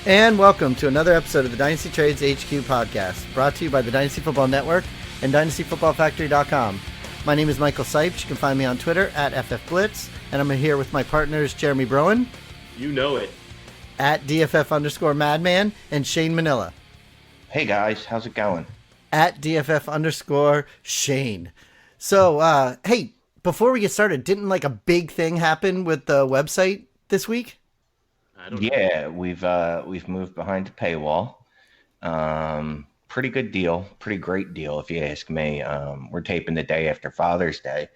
And welcome to another episode of the Dynasty Trades HQ podcast, brought to you by the Dynasty Football Network and DynastyFootballFactory.com. My name is Michael Cipes. You can find me on Twitter at FFBlitz, and I'm here with my partners Jeremy Browand. You know it. At DFF_Madman, and Shane Manila. Hey guys, how's it going? At DFF_Shane. So, hey, before we get started, didn't like a big thing happen with the website this week? Yeah, we've moved behind the paywall. Pretty good deal, pretty great deal if you ask me. We're taping the day after Father's Day.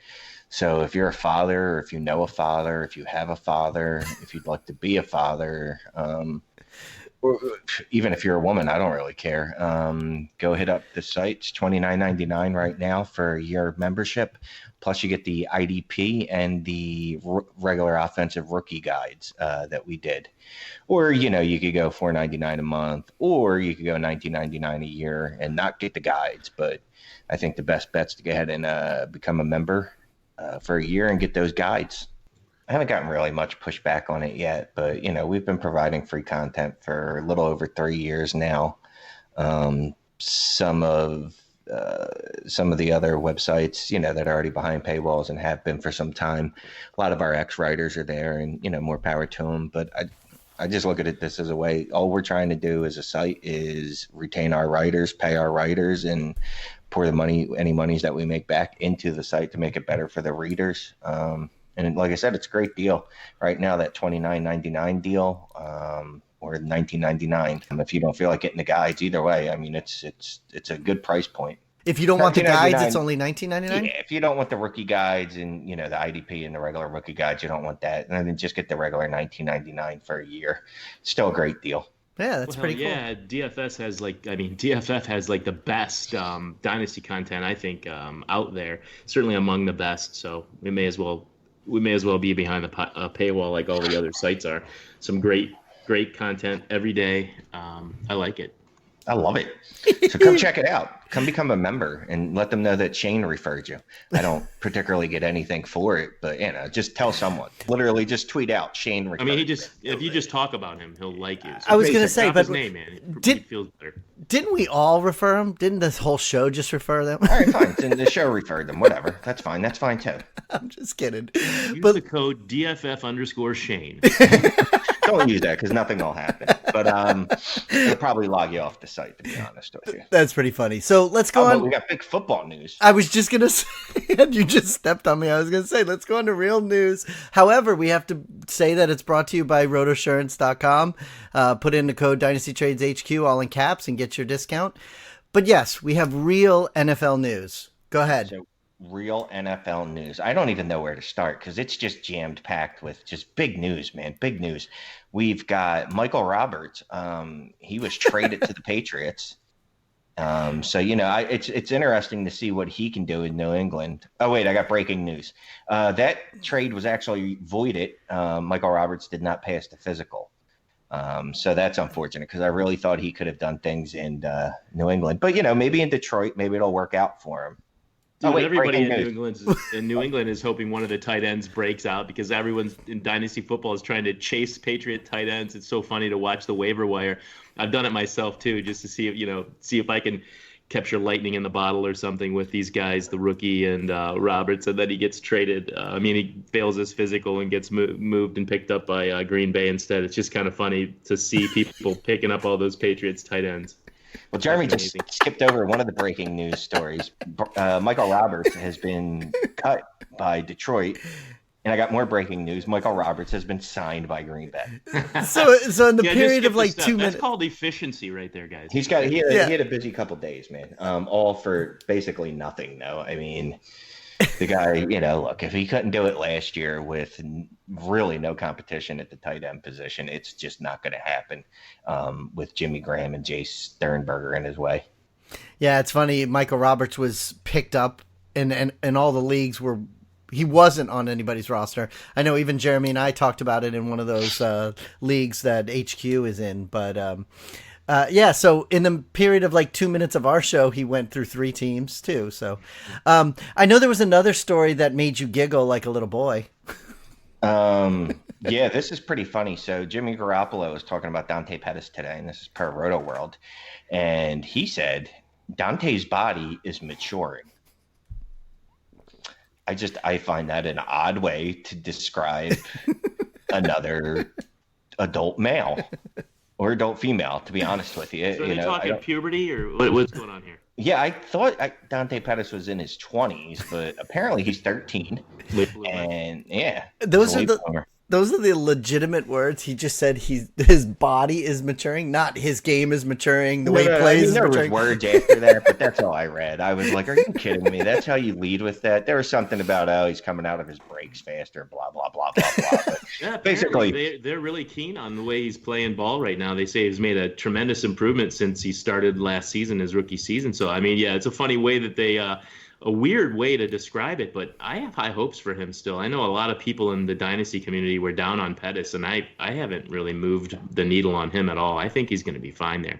So if you're a father, or if you know a father, if you have a father, if you'd like to be a father, or even if you're a woman, I don't really care. Go hit up the site. It's $29.99 right now for a year membership. Plus you get the IDP and the regular offensive rookie guides that we did. Or, you know, you could go $4.99 a month, or you could go $19.99 a year and not get the guides. But I think the best bet's to go ahead and become a member for a year and get those guides. I haven't gotten really much pushback on it yet, but, you know, we've been providing free content for a little over 3 years now. Some of the other websites, you know, that are already behind paywalls and have been for some time. A lot of our ex-writers are there, and, you know, more power to them. But I just look at this as a way. All we're trying to do as a site is retain our writers, pay our writers, and pour the money, any monies that we make back into the site to make it better for the readers. And like I said, it's a great deal right now. That $29.99 deal, or $19.99. If you don't feel like getting the guides, either way, I mean, it's a good price point. If you don't want the guides, it's only $19.99? Yeah, if you don't want the rookie guides and, you know, the IDP and the regular rookie guides, you don't want that. And then just get the regular $19.99 for a year. Still a great deal. Yeah, that's pretty cool. Yeah, DFF has like the best Dynasty content, I think, out there. Certainly among the best. So we may as well be behind the paywall like all the other sites are. Some great content every day. I like it. I love it. So come check it out. Come become a member and let them know that Shane referred you. I don't particularally get anything for it, but, you know, just tell someone. Literally just tweet out Shane referred. I mean, if you just talk about him, he'll like you. So I was going to say, but his name, man. It feels better. Didn't we all refer him? Didn't this whole show just refer them? All right, fine. The show referred them. Whatever. That's fine. That's fine too. I'm just kidding. Use the code DFF_Shane. Don't use that because nothing will happen. But it'll probably log you off the site, to be honest with you. That's pretty funny. So let's go on. We got big football news. I was just going to say, and you just stepped on me. I was going to say, let's go on to real news. However, we have to say that it's brought to you by rotosurance.com. Put in the code DynastyTradesHQ all in caps and get your discount. But yes, we have real NFL news. Go ahead. So, real NFL news. I don't even know where to start because it's just jammed packed with just big news, man. Big news. We've got Michael Roberts. He was traded to the Patriots. So, you know, it's interesting to see what he can do in New England. Oh, wait, I got breaking news. That trade was actually voided. Michael Roberts did not pass the physical. So that's unfortunate because I really thought he could have done things in New England. But, you know, maybe in Detroit, maybe it'll work out for him. Dude, everybody in New England is hoping one of the tight ends breaks out because everyone's in Dynasty football is trying to chase Patriot tight ends. It's so funny to watch the waiver wire. I've done it myself too, just to see if I can capture lightning in the bottle or something with these guys, the rookie and Roberts, and then he gets traded. He fails his physical and gets moved and picked up by Green Bay instead. It's just kind of funny to see people picking up all those Patriots tight ends. Well, Jeremy just skipped over one of the breaking news stories. Michael Roberts has been cut by Detroit, and I got more breaking news. Michael Roberts has been signed by Green Bay. So in the period of like 2 minutes, that's called efficiency, right there, guys. He had a busy couple days, man. All for basically nothing, though. I mean, the guy, you know, look, if he couldn't do it last year with really no competition at the tight end position, it's just not going to happen with Jimmy Graham and Jay Sternberger in his way. Yeah, it's funny. Michael Roberts was picked up in all the leagues where he wasn't on anybody's roster. I know even Jeremy and I talked about it in one of those leagues that HQ is in, but so in the period of like 2 minutes of our show, he went through 3 teams too. So I know there was another story that made you giggle like a little boy. Yeah, this is pretty funny. So Jimmy Garoppolo was talking about Dante Pettis today, and this is per Roto World, and he said Dante's body is maturing. I find that an odd way to describe another adult male or adult female, to be honest with you. So are they talking puberty or what's going on here? Yeah, I thought Dante Pettis was in his 20s, but apparently he's 13. And yeah, those are the legitimate words. He just said his body is maturing, not his game is maturing. The way he plays is maturing. There was words after that, but that's all I read. I was like, "Are you kidding me? That's how you lead with that?" There was something about he's coming out of his breaks faster, blah blah blah blah blah. But yeah, basically, they're really keen on the way he's playing ball right now. They say he's made a tremendous improvement since he started last season, his rookie season. So I mean, yeah, it's a funny way that they. A weird way to describe it, but I have high hopes for him still. I know a lot of people in the Dynasty community were down on Pettis, and I haven't really moved the needle on him at all. I think he's going to be fine there.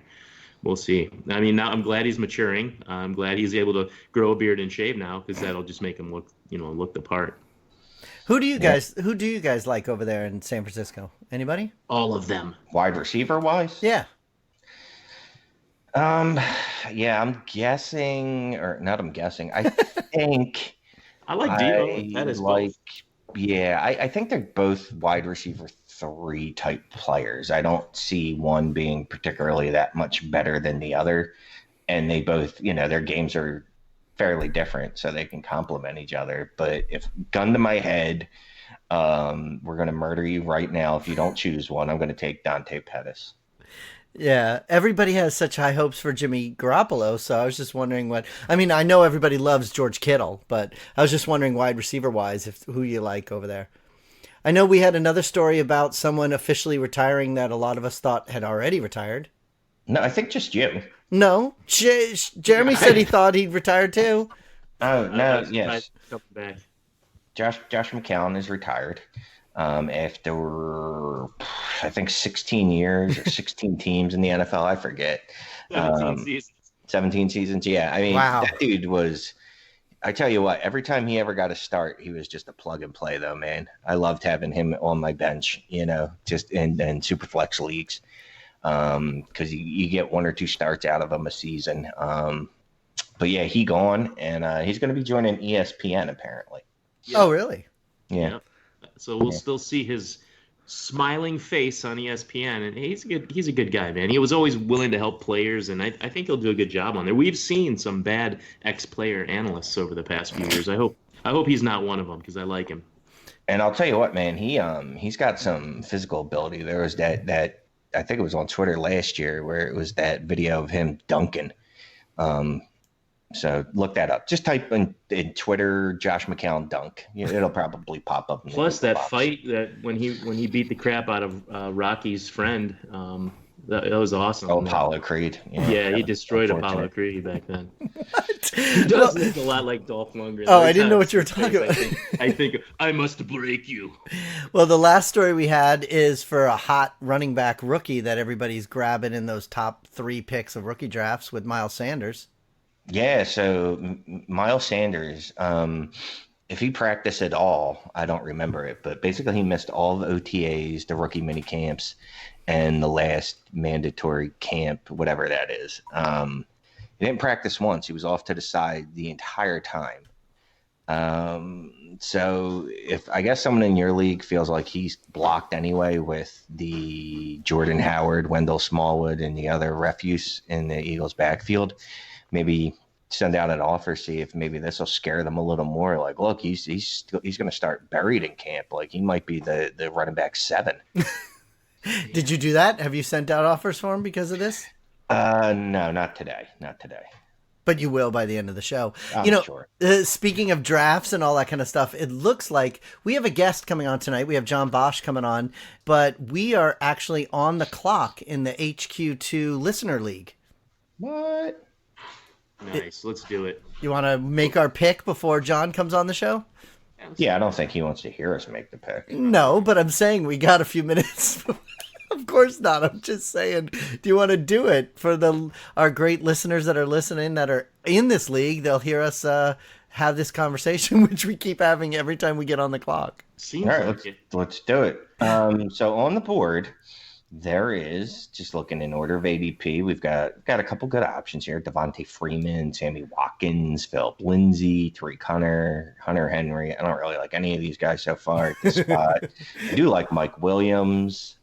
We'll see. I mean, now I'm glad he's maturing. I'm glad he's able to grow a beard and shave now, because that'll just make him look the part. Who do you guys like over there in San Francisco? Anybody? All of them. Wide receiver wise? Yeah. Yeah, I'm guessing, or not. I'm guessing. I think I like Debo. That is like, yeah. I think they're both wide receiver 3 type players. I don't see one being particularly that much better than the other, and they both, their games are fairly different, so they can complement each other. But if gun to my head, we're gonna murder you right now if you don't choose one. I'm gonna take Dante Pettis. Yeah, everybody has such high hopes for Jimmy Garoppolo, so I was just wondering I know everybody loves George Kittle, but I was just wondering wide receiver-wise who you like over there. I know we had another story about someone officially retiring that a lot of us thought had already retired. No, I think just you. No, Jeremy said he thought he'd retired too. Oh, no, yes. Josh McCown is retired. After, I think, 16 years or 16 teams in the NFL. I forget. 17 seasons. 17 seasons, yeah. I mean, wow. That dude was, I tell you what, every time he ever got a start, he was just a plug and play, though, man. I loved having him on my bench, just in super flex leagues, because you get 1 or 2 starts out of him a season. But, yeah, he gone, and he's going to be joining ESPN, apparently. Yeah. Oh, really? Yeah. So we'll still see his smiling face on ESPN, and he's a good guy, man. He was always willing to help players, and I think he'll do a good job on there. We've seen some bad ex-player analysts over the past few years. I hope he's not one of them, because I like him. And I'll tell you what, man, he's got some physical ability. There was that I think it was on Twitter last year where it was that video of him dunking. So look that up. Just type in Twitter Josh McCown dunk. It'll probably pop up. Plus that fight that when he beat the crap out of Rocky's friend, that was awesome. Oh, Apollo Creed. Yeah, he destroyed Apollo Creed back then. He does look a lot like Dolph Lundgren. Oh, I didn't know what you were talking about. I think I must break you. Well, the last story we had is for a hot running back rookie that everybody's grabbing in those top 3 picks of rookie drafts with Miles Sanders. Yeah, so Miles Sanders, if he practiced at all, I don't remember it, but basically he missed all the OTAs, the rookie mini camps, and the last mandatory camp, whatever that is. He didn't practice once. He was off to the side the entire time. So if I guess someone in your league feels like he's blocked anyway with the Jordan Howard, Wendell Smallwood, and the other refuse in the Eagles backfield, maybe send out an offer, see if maybe this will scare them a little more. Like, look, he's going to start buried in camp. Like, he might be the running back 7. Did you do that? Have you sent out offers for him because of this? No, not today. Not today. But you will by the end of the show. Sure. Speaking of drafts and all that kind of stuff, it looks like we have a guest coming on tonight. We have John Bosch coming on, but we are actually on the clock in the HQ2 Listener League. What? Nice. Let's do it. You want to make our pick before John comes on the show? Yeah, I don't think he wants to hear us make the pick. No, but I'm saying we got a few minutes. Of course not. I'm just saying, do you want to do it for our great listeners that are listening that are in this league? They'll hear us have this conversation, which we keep having every time we get on the clock. All right, let's do it. So on the board, there is, just looking in order of ADP, we've got a couple good options here. Devontae Freeman, Sammy Watkins, Philip Lindsay, Tariq Hunter Henry. I don't really like any of these guys so far at this spot. I do like Mike Williams.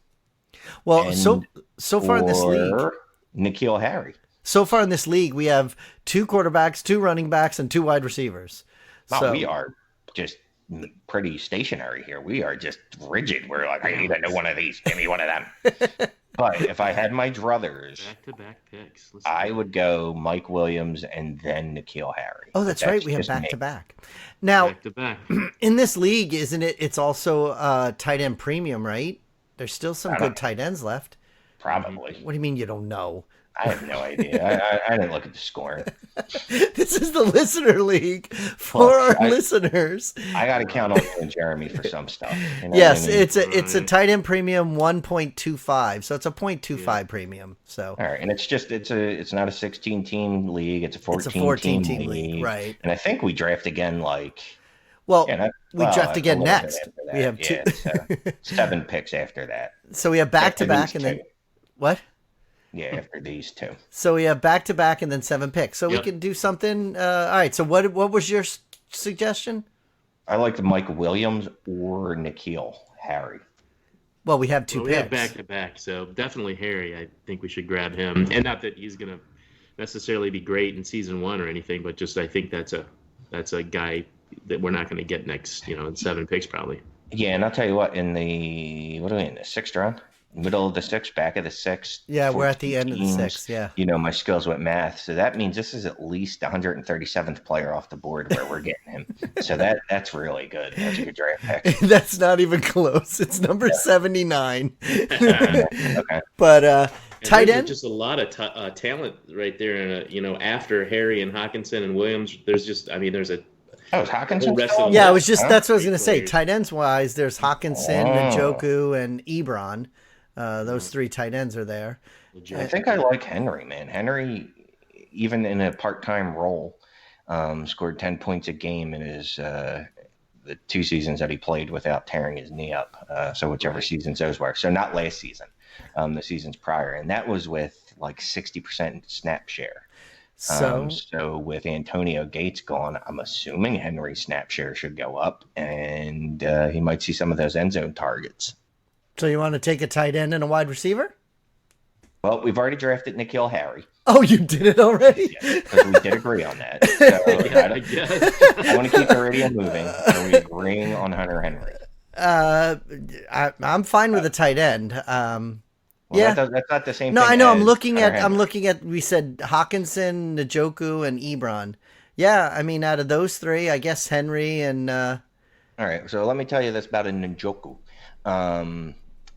Well, so far in this league, N'Keal Harry. So far in this league, we have 2 quarterbacks, 2 running backs, and 2 wide receivers. Wow, So we are just pretty stationary here. We are just rigid. We're like, I need to know one of these. Give me one of them. But if I had my druthers, back-to-back picks. I would go Mike Williams and then N'Keal Harry. Oh, that's right. We have back-to-back. Now, back-to-back. In this league, isn't it? It's also tight end premium, right? There's still some good tight ends left. Probably. What do you mean you don't know? I have no idea. I didn't look at the scoring. This is the listener league for our listeners. I got to count on you and Jeremy for some stuff. You know yes, what I mean? it's a tight end premium 1.25, so it's a 0.25 premium. So all right, and it's not a 16 team league; it's a 14 team league, right? And I think we draft again we draft again next. We have 2 7 picks after that. So we have back-to-back and then what? Yeah, after these 2. So we have back-to-back and then 7 picks. So we can do something. All right. So what was your suggestion? I like the Mike Williams or N'Keal Harry. Well, we have 2 picks. We have back-to-back, so definitely Harry. I think we should grab him. And not that he's going to necessarily be great in season 1 or anything, but just I think that's a guy that we're not going to get next, in 7 picks probably. Yeah, and I'll tell you what, in the 6th round? Middle of the 6th, back of the 6th. Yeah, we're at the end of the 6th, yeah. My skills with math. So that means this is at least the 137th player off the board where we're getting him. So that's really good. That's a good draft pick. That's not even close. It's number 79. Okay. But tight end? Just a lot of talent right there. And, after Harry and Hawkinson and Williams, there's a Oh, is Hawkinson? Yeah, it was just that's what I was going to say. Tight ends wise, there's Hawkinson, Njoku, and Ebron. Those 3 tight ends are there. I think I like Henry, man. Henry, even in a part-time role, scored 10 points a game in his the 2 seasons that he played without tearing his knee up. So whichever seasons those were. So not last season, the seasons prior. And that was with like 60% snap share. So with Antonio Gates gone, I'm assuming Henry's snap share should go up, and he might see some of those end zone targets. So you want to take a tight end and a wide receiver? Well, we've already drafted N'Keal Harry. Oh, you did it already? Yes, because we did agree on that. So I want to keep the radio moving. Are we agreeing on Hunter Henry? I'm fine with a tight end. That's not the same. No, thing I know. as I'm looking Henry. at. We said Hawkinson, Njoku, and Ebron. Yeah, I mean, out of those 3, I guess Henry and. All right, so let me tell you this about a Njoku.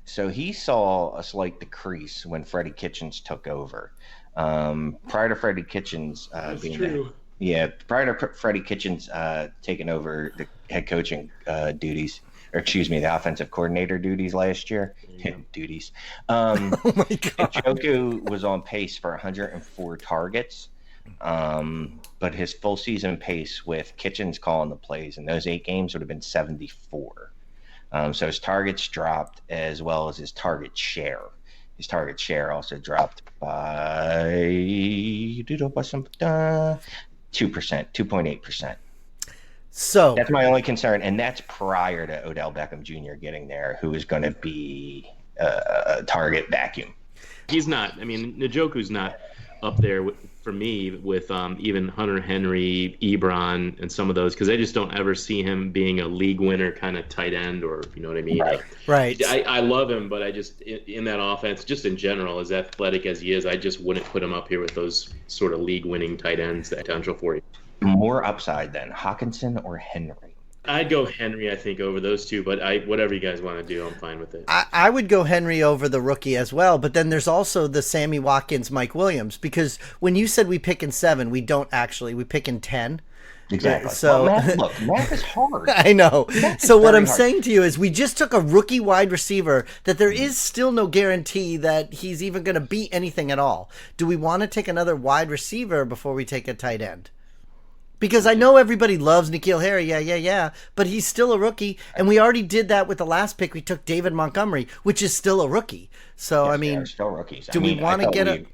So he saw a slight decrease when Freddie Kitchens took over. Prior to Freddie Kitchens prior to Freddie Kitchens taking over the head coaching duties, or excuse me, the offensive coordinator duties last year. Duties. Oh my God. Njoku was on pace for 104 targets, but his full season pace with Kitchens calling the plays in those 8 games would have been 74. So his targets dropped as well as his target share. His target share also dropped by 2.8%. So that's my only concern, and that's prior to Odell Beckham Jr. getting there, who is going to be a target vacuum. He's not. I mean, Njoku's not up there for me with even Hunter Henry, Ebron, and some of those, because I just don't ever see him being a league winner kind of tight end, or you know what I mean? Right. I love him, but I just in that offense, just in general, as athletic as he is, I just wouldn't put him up here with those sort of league winning tight ends that potential for you. More upside than Hawkinson or Henry? I'd go Henry, I think, over those 2, but whatever you guys want to do, I'm fine with it. I would go Henry over the rookie as well, but then there's also the Sammy Watkins, Mike Williams, because when you said we pick in 7, we don't actually. We pick in 10. Exactly. So math is hard. I know. So what I'm saying to you is we just took a rookie wide receiver that there is still no guarantee that he's even going to beat anything at all. Do we want to take another wide receiver before we take a tight end? Because I know everybody loves N'Keal Harry, yeah, but he's still a rookie, and we already did that with the last pick. We took David Montgomery, which is still a rookie. So, yes, I mean, they're still rookies. Do we want to get a...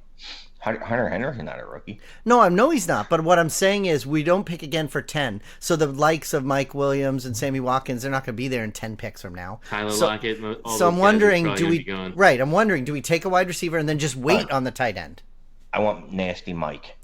Hunter Henry's not a rookie. No, I know he's not, but what I'm saying is we don't pick again for 10. So the likes of Mike Williams and Sammy Watkins, they're not going to be there in 10 picks from now. Tyler Lockett, so I'm wondering, I'm wondering, do we take a wide receiver and then just wait on the tight end? I want Nasty Mike.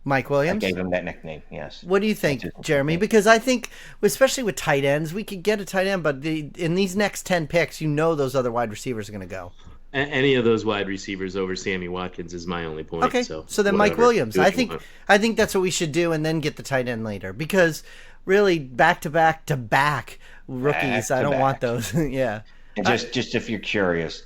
Mike Williams? I gave him that nickname, yes. What do you think, Jeremy? Because I think, especially with tight ends, we could get a tight end, but in these next 10 picks, those other wide receivers are going to go. Any of those wide receivers over Sammy Watkins is my only point. Okay, so then Mike Williams. I think that's what we should do, and then get the tight end later. Because really, back rookies, I don't want those. Yeah. And just if you're curious,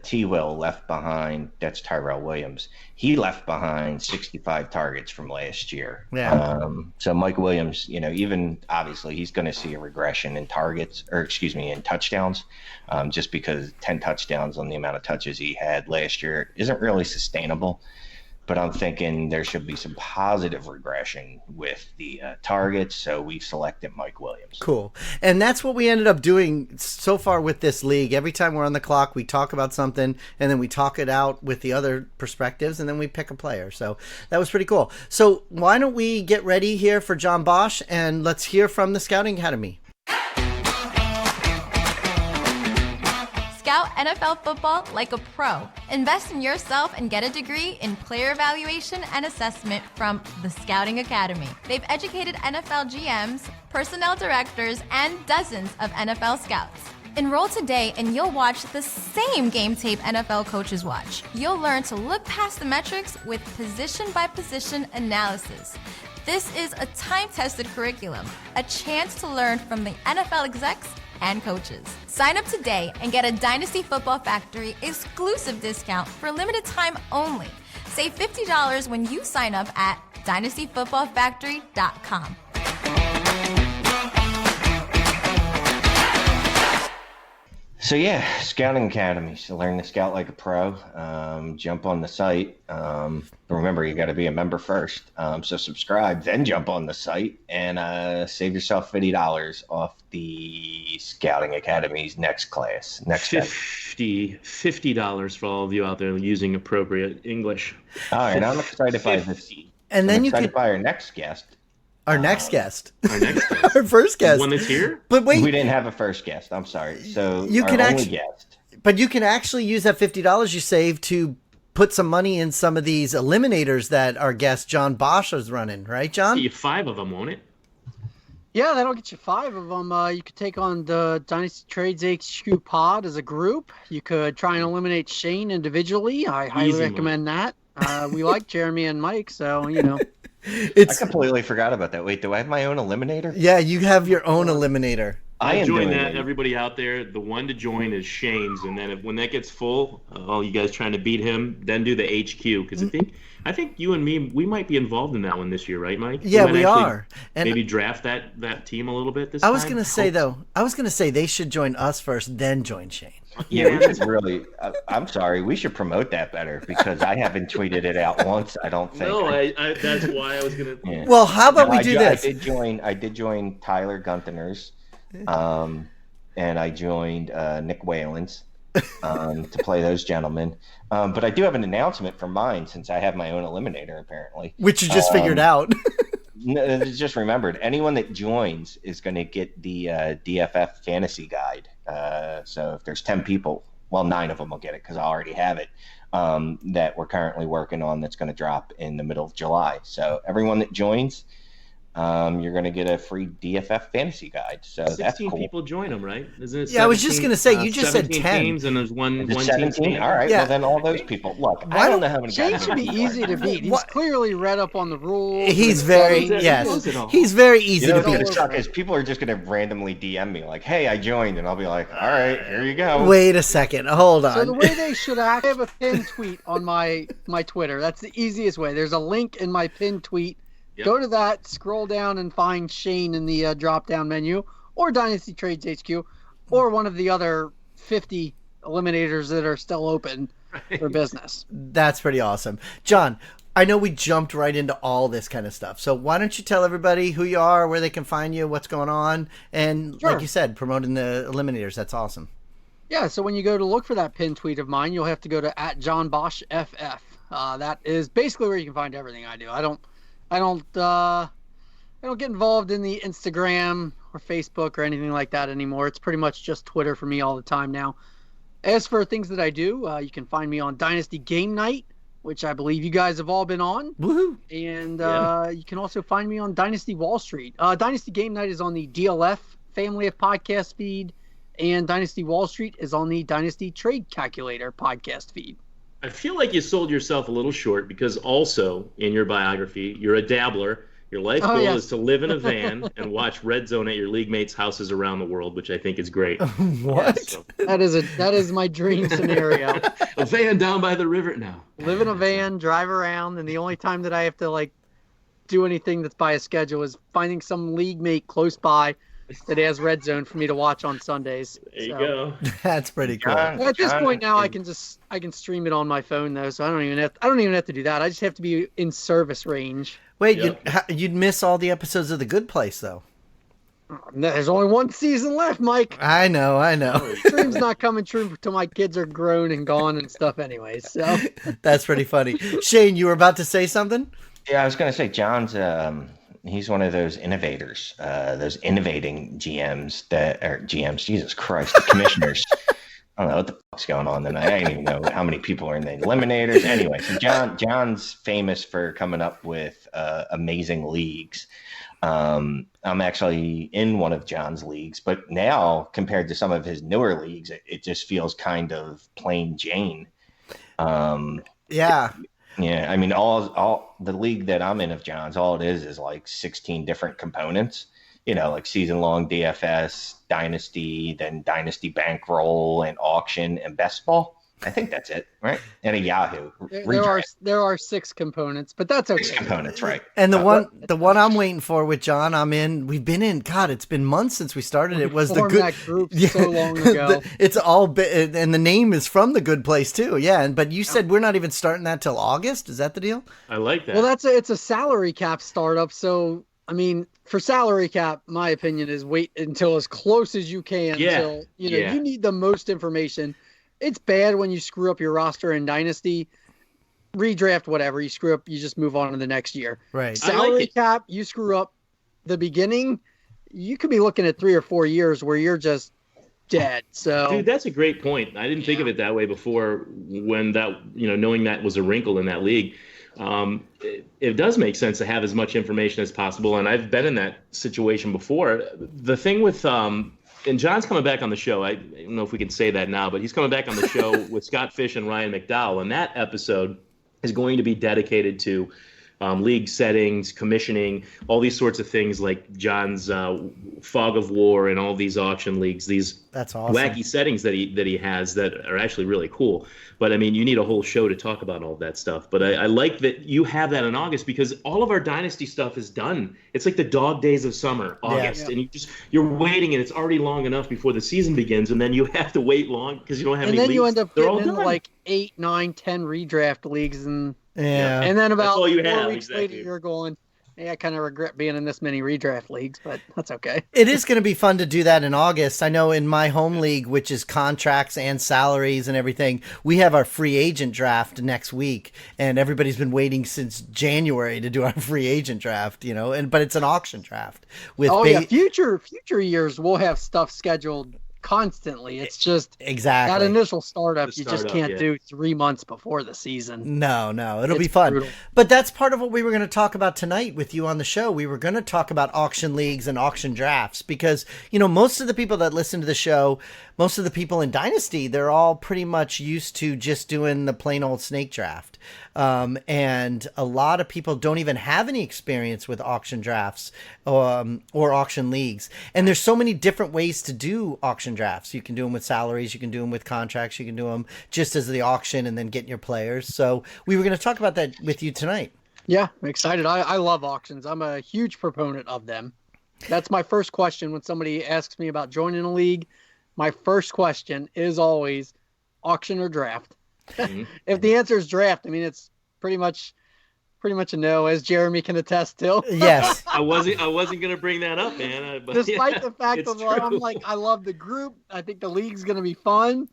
T. Will left behind. That's Tyrell Williams. He left behind 65 targets from last year. Yeah. So Mike Williams, even obviously he's going to see a regression in in touchdowns, just because 10 touchdowns on the amount of touches he had last year isn't really sustainable. But I'm thinking there should be some positive regression with the targets, so we selected Mike Williams. Cool. And that's what we ended up doing so far with this league. Every time we're on the clock, we talk about something, and then we talk it out with the other perspectives, and then we pick a player. So that was pretty cool. So why don't we get ready here for John Bosch, and let's hear from the Scouting Academy. Scout NFL football like a pro. Invest in yourself and get a degree in player evaluation and assessment from the Scouting Academy. They've educated NFL GMs, personnel directors, and dozens of NFL scouts. Enroll today and you'll watch the same game tape NFL coaches watch. You'll learn to look past the metrics with position-by-position analysis. This is a time-tested curriculum, a chance to learn from the NFL execs and coaches. Sign up today and get a Dynasty Football Factory exclusive discount for a limited time only. Save $50 when you sign up at dynastyfootballfactory.com. So yeah, Scouting Academy. So learn to scout like a pro. Jump on the site. But remember, you got to be a member first. So subscribe, then jump on the site and save yourself $50 off the Scouting Academy's next class. $50 for all of you out there using appropriate English. All right, I'm excited by this. And then you could buy our next guest. Our next guest. Our first guest. The one that's here? But wait. We didn't have a first guest. I'm sorry. So you can only guest. But you can actually use that $50 you save to put some money in some of these eliminators that our guest John Bosch is running. Right, John? Get you 5 of them, won't it? Yeah, that'll get you 5 of them. You could take on the Dynasty Trades HQ pod as a group. You could try and eliminate Shane individually. I highly recommend that. We like Jeremy and Mike, so, I completely forgot about that. Wait, do I have my own eliminator? Yeah, you have your own eliminator. I am doing that. Everybody out there, the one to join is Shane's, and then when that gets full, all you guys trying to beat him, then do the HQ, because I think you and me, we might be involved in that one this year, right, Mike? Yeah, we are. And maybe draft that team a little bit this time. I was going to say they should join us first, then join Shane. Yeah, we should really. I'm sorry. We should promote that better because I haven't tweeted it out once. I don't think. No, that's why I was gonna. Yeah. Well, how about we do this? I did join Tyler Gunther's, and I joined Nick Whalen's to play those gentlemen. But I do have an announcement for mine since I have my own eliminator apparently, which you just figured out. No, just remembered. Anyone that joins is going to get the DFF fantasy guide. So if there's 10 people, well, 9 of them will get it because I already have it, that we're currently working on that's going to drop in the middle of July. So everyone that joins, you're going to get a free DFF fantasy guide. So 16 that's cool. people join them, right? Isn't it? 17, yeah, I was just going to say, you just said 10. Teams and there's one 17? team. All right, well then all those people. Look, I don't know how many Shane guys. should be easy to beat. He's clearly read up on the rules. He's very He's very easy to beat. The suck is people are just going to randomly DM me like, "Hey, I joined," and I'll be like, "All right, here you go." Wait a second, hold on. So the way they should act, I have a pinned tweet on my Twitter. That's the easiest way. There's a link in my pinned tweet. Yep. Go to that, scroll down, and find Shane in the drop-down menu, or Dynasty Trades HQ, or one of the other 50 eliminators that are still open for business. That's pretty awesome. John, I know we jumped right into all this kind of stuff. So why don't you tell everybody who you are, where they can find you, what's going on, and like you said, promoting the Eliminators. That's awesome. Yeah, so when you go to look for that pinned tweet of mine, you'll have to go to @JohnBoschFF. That is basically where you can find everything I do. I don't get involved in the Instagram or Facebook or anything like that anymore. It's pretty much just Twitter for me all the time now. As for things that I do, you can find me on Dynasty Game Night, which I believe you guys have all been on. Woohoo! And you can also find me on Dynasty Wall Street. Dynasty Game Night is on the DLF family of podcast feed, and Dynasty Wall Street is on the Dynasty Trade Calculator podcast feed. I feel like you sold yourself a little short because also in your biography, you're a dabbler. Your life goal is to live in a van and watch Red Zone at your league mates' houses around the world, which I think is great. What? Yeah, so. That is my dream scenario. A van down by the river now. Live in a van, drive around, and the only time that I have to do anything that's by a schedule is finding some league mate close by that has Red Zone for me to watch on Sundays. There you go. That's pretty cool. At this point now, I can stream it on my phone though, so I don't even have to do that. I just have to be in service range. Wait, you'd miss all the episodes of The Good Place though. There's only one season left, Mike. I know. Stream's not coming true until my kids are grown and gone and stuff anyways. So that's pretty funny. Shane, you were about to say something? Yeah, I was going to say John's. He's one of those innovators, those innovating GMs Jesus Christ, the commissioners. I don't know what the fuck's going on tonight. I don't even know how many people are in the Eliminators. Anyway, so John's famous for coming up with amazing leagues. I'm actually in one of John's leagues, but now compared to some of his newer leagues, it just feels kind of plain Jane. Yeah. Yeah, I mean, all the league that I'm in of John's, all it is like 16 different components, like season-long DFS, Dynasty, then Dynasty Bankroll, and Auction, and Best Ball. I think that's it, right? And a Yahoo. There are 6 components, but that's okay. 6 components, right? And the one I'm waiting for with John, we've been in. God, it's been months since we started. It was the good that group so long ago. It's all and the name is from The Good Place too. Yeah, but you said we're not even starting that till August. Is that the deal? I like that. Well, it's a salary cap startup. So I mean, for salary cap, my opinion is wait until as close as you can. Until you need the most information. It's bad when you screw up your roster in Dynasty. Redraft, whatever. You screw up, you just move on to the next year. Right. Salary cap, you screw up the beginning, you could be looking at 3 or 4 years where you're just dead. So, dude, that's a great point. I didn't think of it that way before when that, knowing that was a wrinkle in that league. It does make sense to have as much information as possible. And I've been in that situation before. The thing with, and John's coming back on the show. I don't know if we can say that now, but he's coming back on the show with Scott Fish and Ryan McDowell. And that episode is going to be dedicated to league settings, commissioning, all these sorts of things like John's Fog of War and all these auction leagues, that's awesome. Wacky settings that he has that are actually really cool. But I memean, you need a whole show to talk about all that stuff. But I like that you have that in August because all of our Dynasty stuff is done. It's like the dog days of summer, August, and you're waiting, and it's already long enough before the season begins, and then you have to wait long because you don't have any leagues. And then you end up getting into like 8, 9, 10 redraft leagues, and then about 4 weeks later, you're going, I kind of regret being in this many redraft leagues, but that's okay. It is going to be fun to do that in August. I know in my home league, which is contracts and salaries and everything, we have our free agent draft next week, and everybody's been waiting since January to do our free agent draft, but it's an auction draft. Future years we'll have stuff scheduled constantly. It's just that initial startup you just can't do 3 months before the season. No, it'll be fun. Brutal. But that's part of what we were going to talk about tonight with you on the show. We were going to talk about auction leagues and auction drafts because, most of the people that listen to the show, most of the people in Dynasty, they're all pretty much used to just doing the plain old snake draft. And a lot of people don't even have any experience with auction drafts or auction leagues. And there's so many different ways to do auction drafts. You can do them with salaries. You can do them with contracts. You can do them just as the auction and then getting your players. So we were going to talk about that with you tonight. Yeah, I'm excited. I love auctions. I'm a huge proponent of them. That's my first question when somebody asks me about joining a league. My first question is always auction or draft. Mm-hmm. If the answer is draft, I mean, it's pretty much pretty much a no, as Jeremy can attest to. Yes. I wasn't going to bring that up, man. But Despite the fact that I'm true. like, I love the group. I think the league's going to be fun.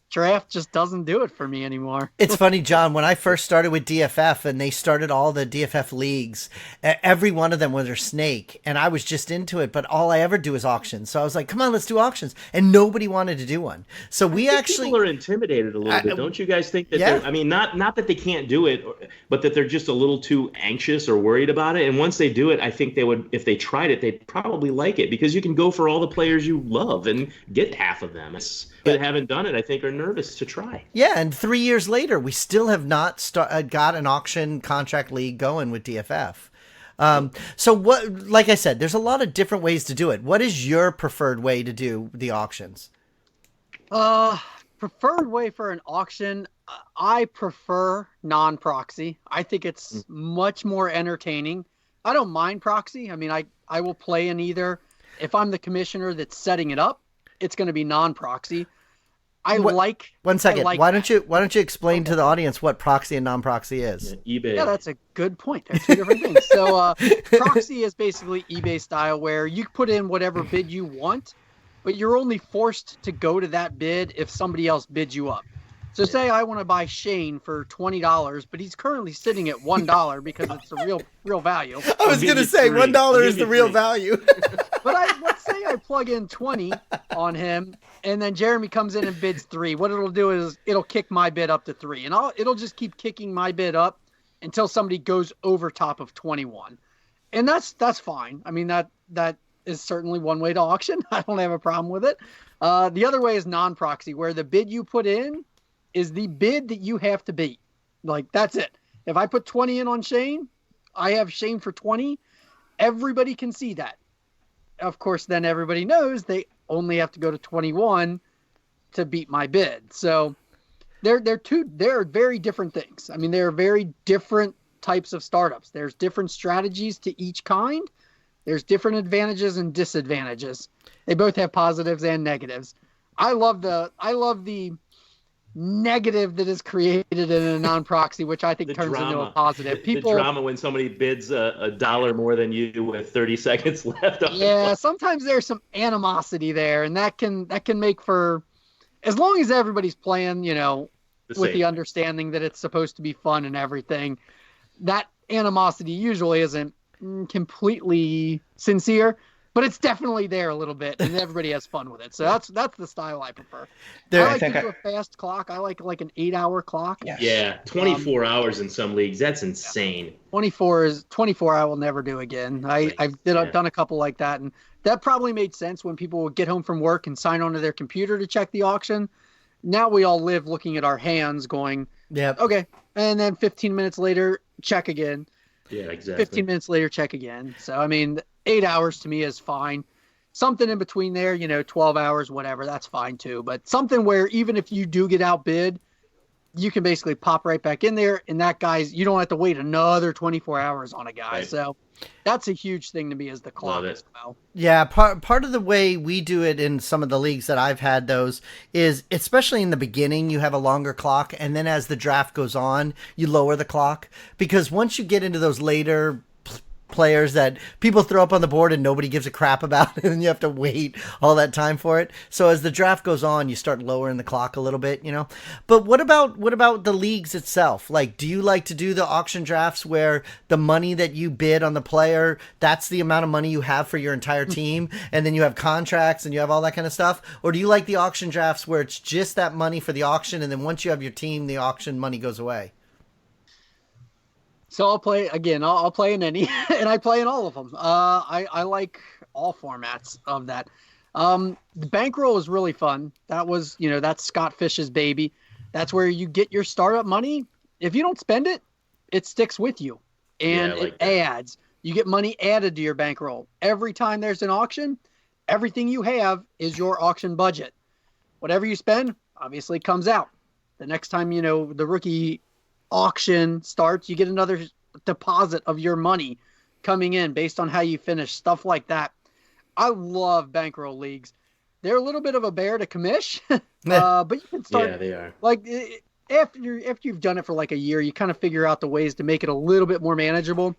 Draft just doesn't do it for me anymore. It's funny, John, when I first started with DFF and they started all the DFF leagues, every one of them was a snake, and I was just into it, but all I ever do is auctions. So I was like, come on, let's do auctions. And nobody wanted to do one. So we actually... People are intimidated a little bit. Don't you guys think that I mean, not that they can't do it, but that they're just a little too anxious or worried about it. And once they do it, I think they would, if they tried it, they'd probably like it, because you can go for all the players you love and get half of them. That haven't done it, I think, are nervous to try. Yeah, and 3 years later, we still have not got an auction contract league going with DFF. So what? Like I said, there's a lot of different ways to do it. What is your preferred way to do the auctions? Preferred way for an auction, I prefer non-proxy. I think it's much more entertaining. I don't mind proxy. I mean, I will play in either. If I'm the commissioner that's setting it up, it's going to be non-proxy. One second. Why don't you explain to the audience what proxy and non-proxy is? Yeah, eBay. Yeah, that's a good point. They're two different things. So proxy is basically eBay style, where you put in whatever bid you want, but you're only forced to go to that bid if somebody else bids you up. So say I want to buy Shane for $20, but he's currently sitting at $1 because it's the real value. I was going to say $1 is the real value. But let's say I plug in 20 on him, and then Jeremy comes in and bids 3. What it'll do is it'll kick my bid up to 3, and it'll just keep kicking my bid up until somebody goes over top of 21, and that's fine. I mean, that is certainly one way to auction. I don't have a problem with it. The other way is non-proxy, where the bid you put in is the bid that you have to beat. Like, that's it. If I put 20 in on Shane, I have Shane for 20. Everybody can see that. Of course, then everybody knows they only have to go to 21 to beat my bid. So they're very different things. I mean, they're very different types of startups. There's different strategies to each kind. There's different advantages and disadvantages. They both have positives and negatives. I love the negative that is created in a non-proxy, which I think turns into a positive. The drama when somebody bids $1 more than you with 30 seconds left. Yeah, sometimes there's some animosity there, and that can make for, as long as everybody's playing, with the understanding that it's supposed to be fun and everything, that animosity usually isn't completely sincere. But it's definitely there a little bit, and everybody has fun with it. So that's the style I prefer. I like to do a fast clock. I like an 8-hour clock. Yes. Yeah, 24 hours in some leagues. That's insane. 24 I will never do again. I've done a couple like that, and that probably made sense when people would get home from work and sign onto their computer to check the auction. Now we all live looking at our hands going, yep. Okay, and then 15 minutes later, check again. Yeah, exactly. 15 minutes later, check again. So, I mean, 8 hours to me is fine. Something in between there, 12 hours, whatever, that's fine too. But something where even if you do get outbid, you can basically pop right back in there, and you don't have to wait another 24 hours on a guy. Right. So that's a huge thing to me, is the clock as well. Yeah, part of the way we do it in some of the leagues that I've had those is, especially in the beginning, you have a longer clock, and then as the draft goes on, you lower the clock, because once you get into those later players that people throw up on the board and nobody gives a crap about it, and you have to wait all that time for it. So as the draft goes on, you start lowering the clock a little bit, But what about the leagues itself? Like, do you like to do the auction drafts where the money that you bid on the player, that's the amount of money you have for your entire team, and then you have contracts and you have all that kind of stuff? Or do you like the auction drafts where it's just that money for the auction, and then once you have your team, the auction money goes away? So I'll play in any, and I play in all of them. I like all formats of that. The bankroll is really fun. That was, that's Scott Fish's baby. That's where you get your startup money. If you don't spend it, it sticks with you, and it adds. You get money added to your bankroll. Every time there's an auction, everything you have is your auction budget. Whatever you spend, obviously comes out. The next time, the rookie auction starts, you get another deposit of your money coming in based on how you finish, stuff like that. I love bankroll leagues. They're a little bit of a bear to commish, but you can start. Yeah, they are. Like, after you've done it for like a year, you kind of figure out the ways to make it a little bit more manageable.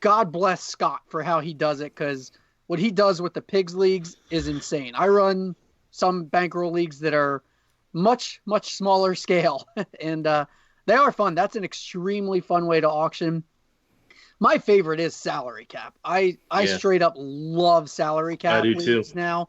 God bless Scott for how he does it, because what he does with the pigs leagues is insane. I run some bankroll leagues that are much, much smaller scale, and they are fun. That's an extremely fun way to auction. My favorite is salary cap. I straight up love salary cap leagues now.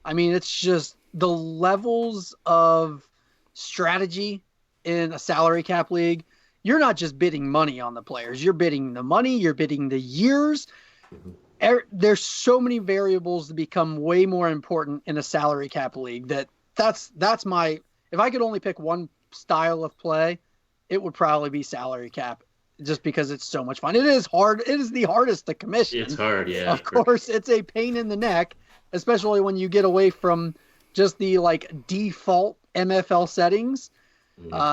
I mean, it's just the levels of strategy in a salary cap league. You're not just bidding money on the players. You're bidding the money. You're bidding the years. There's so many variables that become way more important in a salary cap league. That's my, if I could only pick one style of play, it would probably be salary cap, just because it's so much fun. It is hard. It is the hardest to commission. It's hard, yeah. Of course, it's a pain in the neck, especially when you get away from just the like default MFL settings.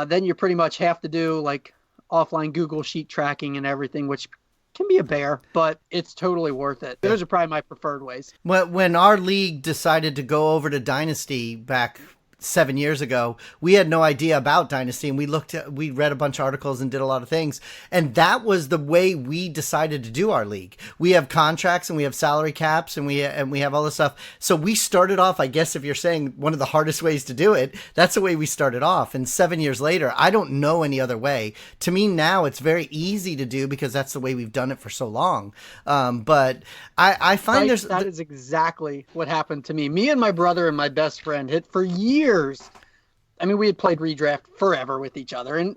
Then you pretty much have to do like offline Google Sheet tracking and everything, which can be a bear, but it's totally worth it. Those are probably my preferred ways. When our league decided to go over to Dynasty back 7 years ago, we had no idea about Dynasty, and we read a bunch of articles and did a lot of things, and that was the way we decided to do our league. We have contracts and we have salary caps and we have all this stuff. So we started off, I guess if you're saying one of the hardest ways to do it, that's the way we started off. And 7 years later, I don't know any other way. To me now, it's very easy to do because that's the way we've done it for so long. But I find that is exactly what happened to me. Me and my brother and my best friend hit for years. I mean, we had played redraft forever with each other, and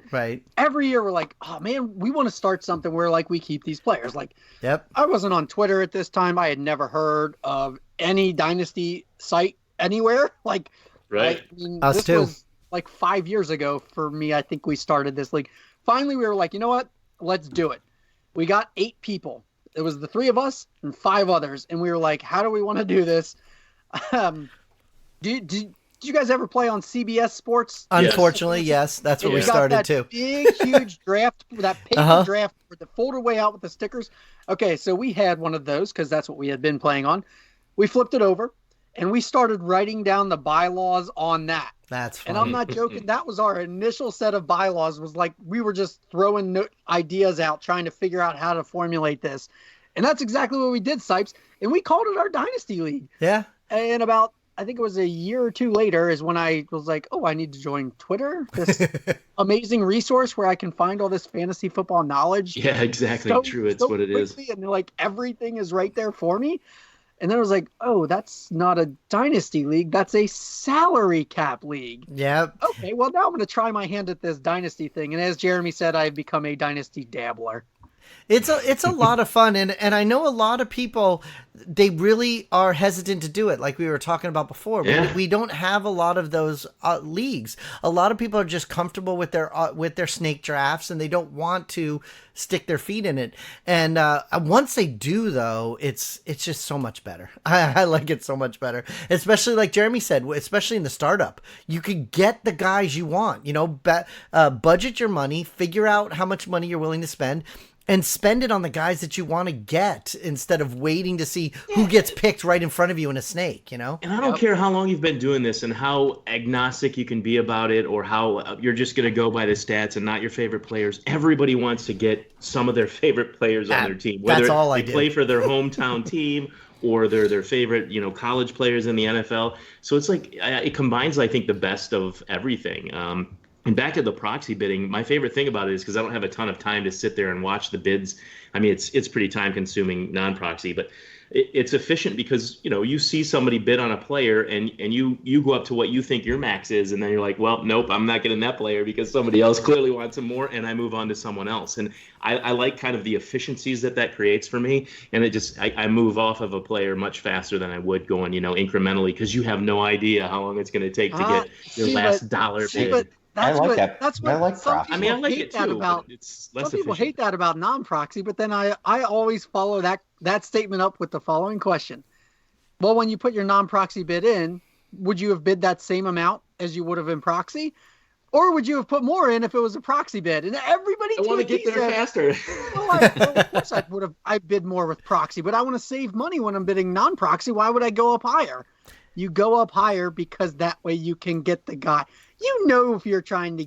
every year we're like, oh man, we want to start something where like we keep these players. Like, I wasn't on Twitter at this time. I had never heard of any Dynasty site anywhere. Like, I mean, this was like 5 years ago for me. I think we started this league. Finally, we were like, you know what? Let's do it. We got 8 people. It was the 3 of us and 5 others, and we were like, how do we want to do this? Did you guys ever play on CBS Sports? Unfortunately, yes. That's where we started too. Big, huge draft, that paper draft with the folder way out with the stickers. Okay, so we had one of those because that's what we had been playing on. We flipped it over, and we started writing down the bylaws on that. That's funny. And I'm not joking. That was our initial set of bylaws. Was like we were just throwing ideas out, trying to figure out how to formulate this. And that's exactly what we did, Cipes. And we called it our Dynasty League. Yeah. And about, I think it was a year or 2 later is when I was like, oh, I need to join Twitter, this amazing resource where I can find all this fantasy football knowledge. Yeah, exactly. True. It's what it is. And like everything is right there for me. And then I was like, oh, that's not a Dynasty League. That's a salary cap league. Yeah. Okay, well, now I'm going to try my hand at this Dynasty thing. And as Jeremy said, I've become a Dynasty dabbler. It's a lot of fun, and I know a lot of people, they really are hesitant to do it, like we were talking about before. Yeah. We don't have a lot of those leagues. A lot of people are just comfortable with their snake drafts, and they don't want to stick their feet in it. And once they do, though, it's just so much better. I like it so much better, especially like Jeremy said, especially in the startup. You could get the guys you want. You know, budget your money, figure out how much money you're willing to spend, and spend it on the guys that you want to get instead of waiting to see who gets picked right in front of you in a snake, you know? And I don't care how long you've been doing this and how agnostic you can be about it, or how you're just going to go by the stats and not your favorite players. Everybody wants to get some of their favorite players on their team, whether they play for their hometown team or they're their favorite, college players in the NFL. So it's like it combines, I think, the best of everything. And back to the proxy bidding, my favorite thing about it is because I don't have a ton of time to sit there and watch the bids. I mean, it's pretty time consuming non-proxy, but it's efficient because, you see somebody bid on a player and you go up to what you think your max is. And then you're like, well, nope, I'm not getting that player because somebody else clearly wants him more. And I move on to someone else. And I like kind of the efficiencies that creates for me. And it just, I move off of a player much faster than I would going, incrementally, because you have no idea how long it's going to take to get your last dollar bid. That's I like what, that. That's what I like some proxy. people I like hate it that too, about. but it's less Some people efficient. hate that about non-proxy, but then I always follow that statement up with the following question. Well, when you put your non-proxy bid in, would you have bid that same amount as you would have in proxy? Or would you have put more in if it was a proxy bid? And everybody I want to get there faster. Well, of course I bid more with proxy, but I want to save money when I'm bidding non-proxy. Why would I go up higher? You go up higher because that way you can get the guy. If you're trying to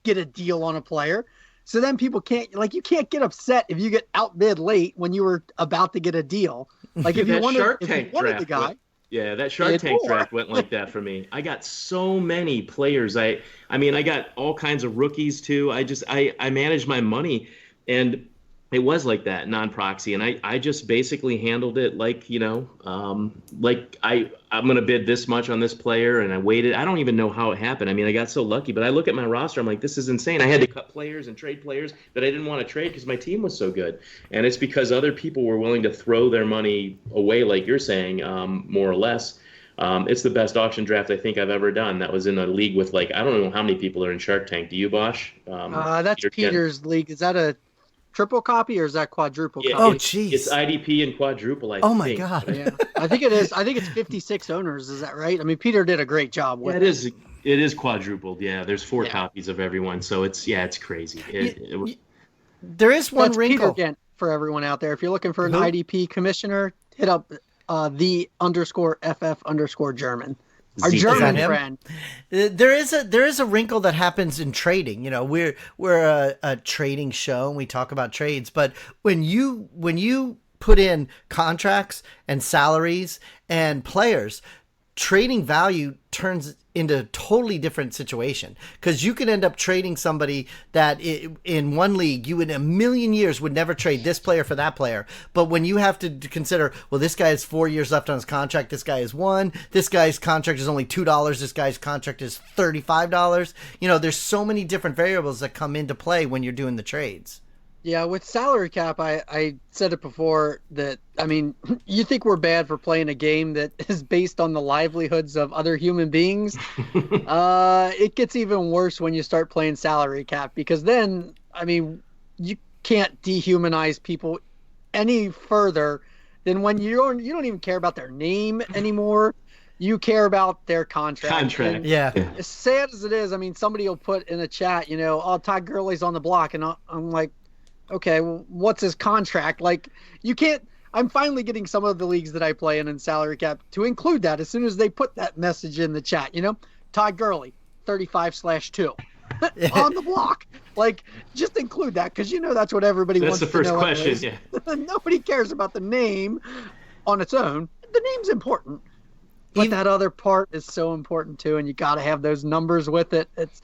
get a deal on a player. So then people you can't get upset if you get outbid late when you were about to get a deal. Like if you wanted the guy. That Shark Tank draft went like that for me. I got so many players. I mean, I got all kinds of rookies too. I managed my money, and it was like that, non-proxy. And I just basically handled it like, like I'm going to bid this much on this player, and I waited. I don't even know how it happened. I mean, I got so lucky, but I look at my roster, I'm like, this is insane. I had to cut players and trade players that I didn't want to trade because my team was so good. And it's because other people were willing to throw their money away, like you're saying, more or less. It's the best auction draft I think I've ever done. That was in a league with I don't know how many people are in Shark Tank. Do you, Bosch? That's Peter's league. Is that a triple copy or is that quadruple copy? Oh, geez. It's IDP and quadruple, I think. Oh, my God. Yeah. I think it is. I think it's 56 owners. Is that right? I mean, Peter did a great job with it. It is quadrupled. Yeah, there's 4 copies of everyone. So it's crazy. There is one wrinkle. Peter Gent for everyone out there. If you're looking for an IDP commissioner, hit up _FF_German. Our German friend. There is a wrinkle that happens in trading. We're a trading show and we talk about trades, but when you put in contracts and salaries and players, trading value turns into a totally different situation, because you could end up trading somebody that in one league you in a million years would never trade this player for that player. But when you have to consider, well, this guy has 4 years left on his contract, this guy is 1, this guy's contract is only $2, this guy's contract is $35. There's so many different variables that come into play when you're doing the trades. Yeah, with salary cap, I said it before that, I mean, you think we're bad for playing a game that is based on the livelihoods of other human beings? It gets even worse when you start playing salary cap, because then, I mean, you can't dehumanize people any further than when you don't even care about their name anymore. You care about their contract. And yeah. As sad as it is, I mean, somebody will put in a chat, oh, Todd Gurley's on the block, and I'm like, okay, well, what's his contract? Like, you can't. I'm finally getting some of the leagues that I play in salary cap to include that as soon as they put that message in the chat. Todd Gurley, 35/2 on the block. Like, just include that, because that's what everybody wants to know. That's the first question. Yeah. Nobody cares about the name on its own. The name's important, but that other part is so important too, and you got to have those numbers with it. It's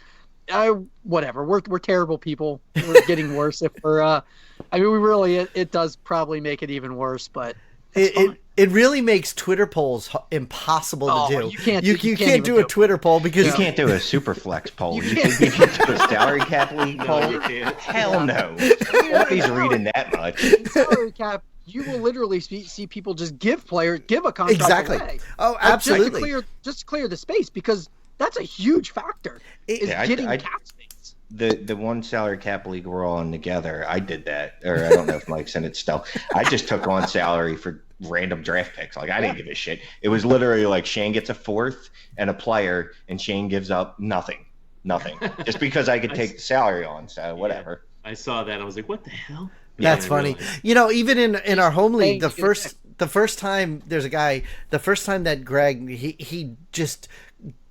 whatever. We're terrible people. We're getting worse if we're. I mean, we really. It does probably make it even worse, but it really makes Twitter polls impossible to do. You can't do a Twitter poll because you can't do a super flex poll. You can do a salary cap league poll. You can't. Hell no. Nobody's reading that much. Salary cap. You will literally see people just give a contract away. Oh, absolutely. Just to clear the space, because that's a huge factor. Getting cap space. The one salary cap league we're all in together, I did that. Or I don't know if Mike's in it still. I just took on salary for random draft picks. Like, I didn't give a shit. It was literally like Shane gets a 4th and a player, and Shane gives up nothing. Just because I could take the salary on, so whatever. Yeah, I saw that. I was like, what the hell? That's funny. Even in our home league, the first time there's a guy, the first time that Greg, he just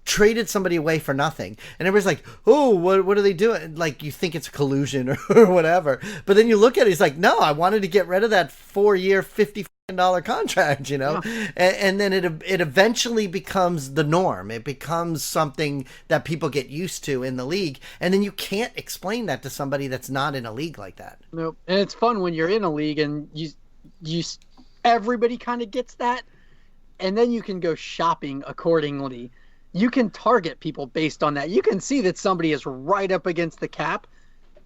traded somebody away for nothing, and everybody's like, oh, what are they doing? Like, you think it's collusion or whatever, but then you look at it, he's like, no, I wanted to get rid of that 4-year $50 contract, yeah. And then it eventually becomes the norm. It becomes something that people get used to in the league, and then you can't explain that to somebody that's not in a league like that. Nope. And it's fun when you're in a league and you everybody kind of gets that, and then you can go shopping accordingly. You can target people based on that. You can see that somebody is right up against the cap,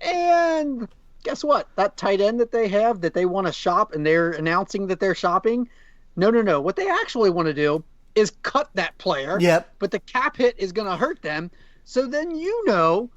and guess what? That tight end that they have that they want to shop, and they're announcing that they're shopping. No. What they actually want to do is cut that player. Yep. But the cap hit is going to hurt them. So then no.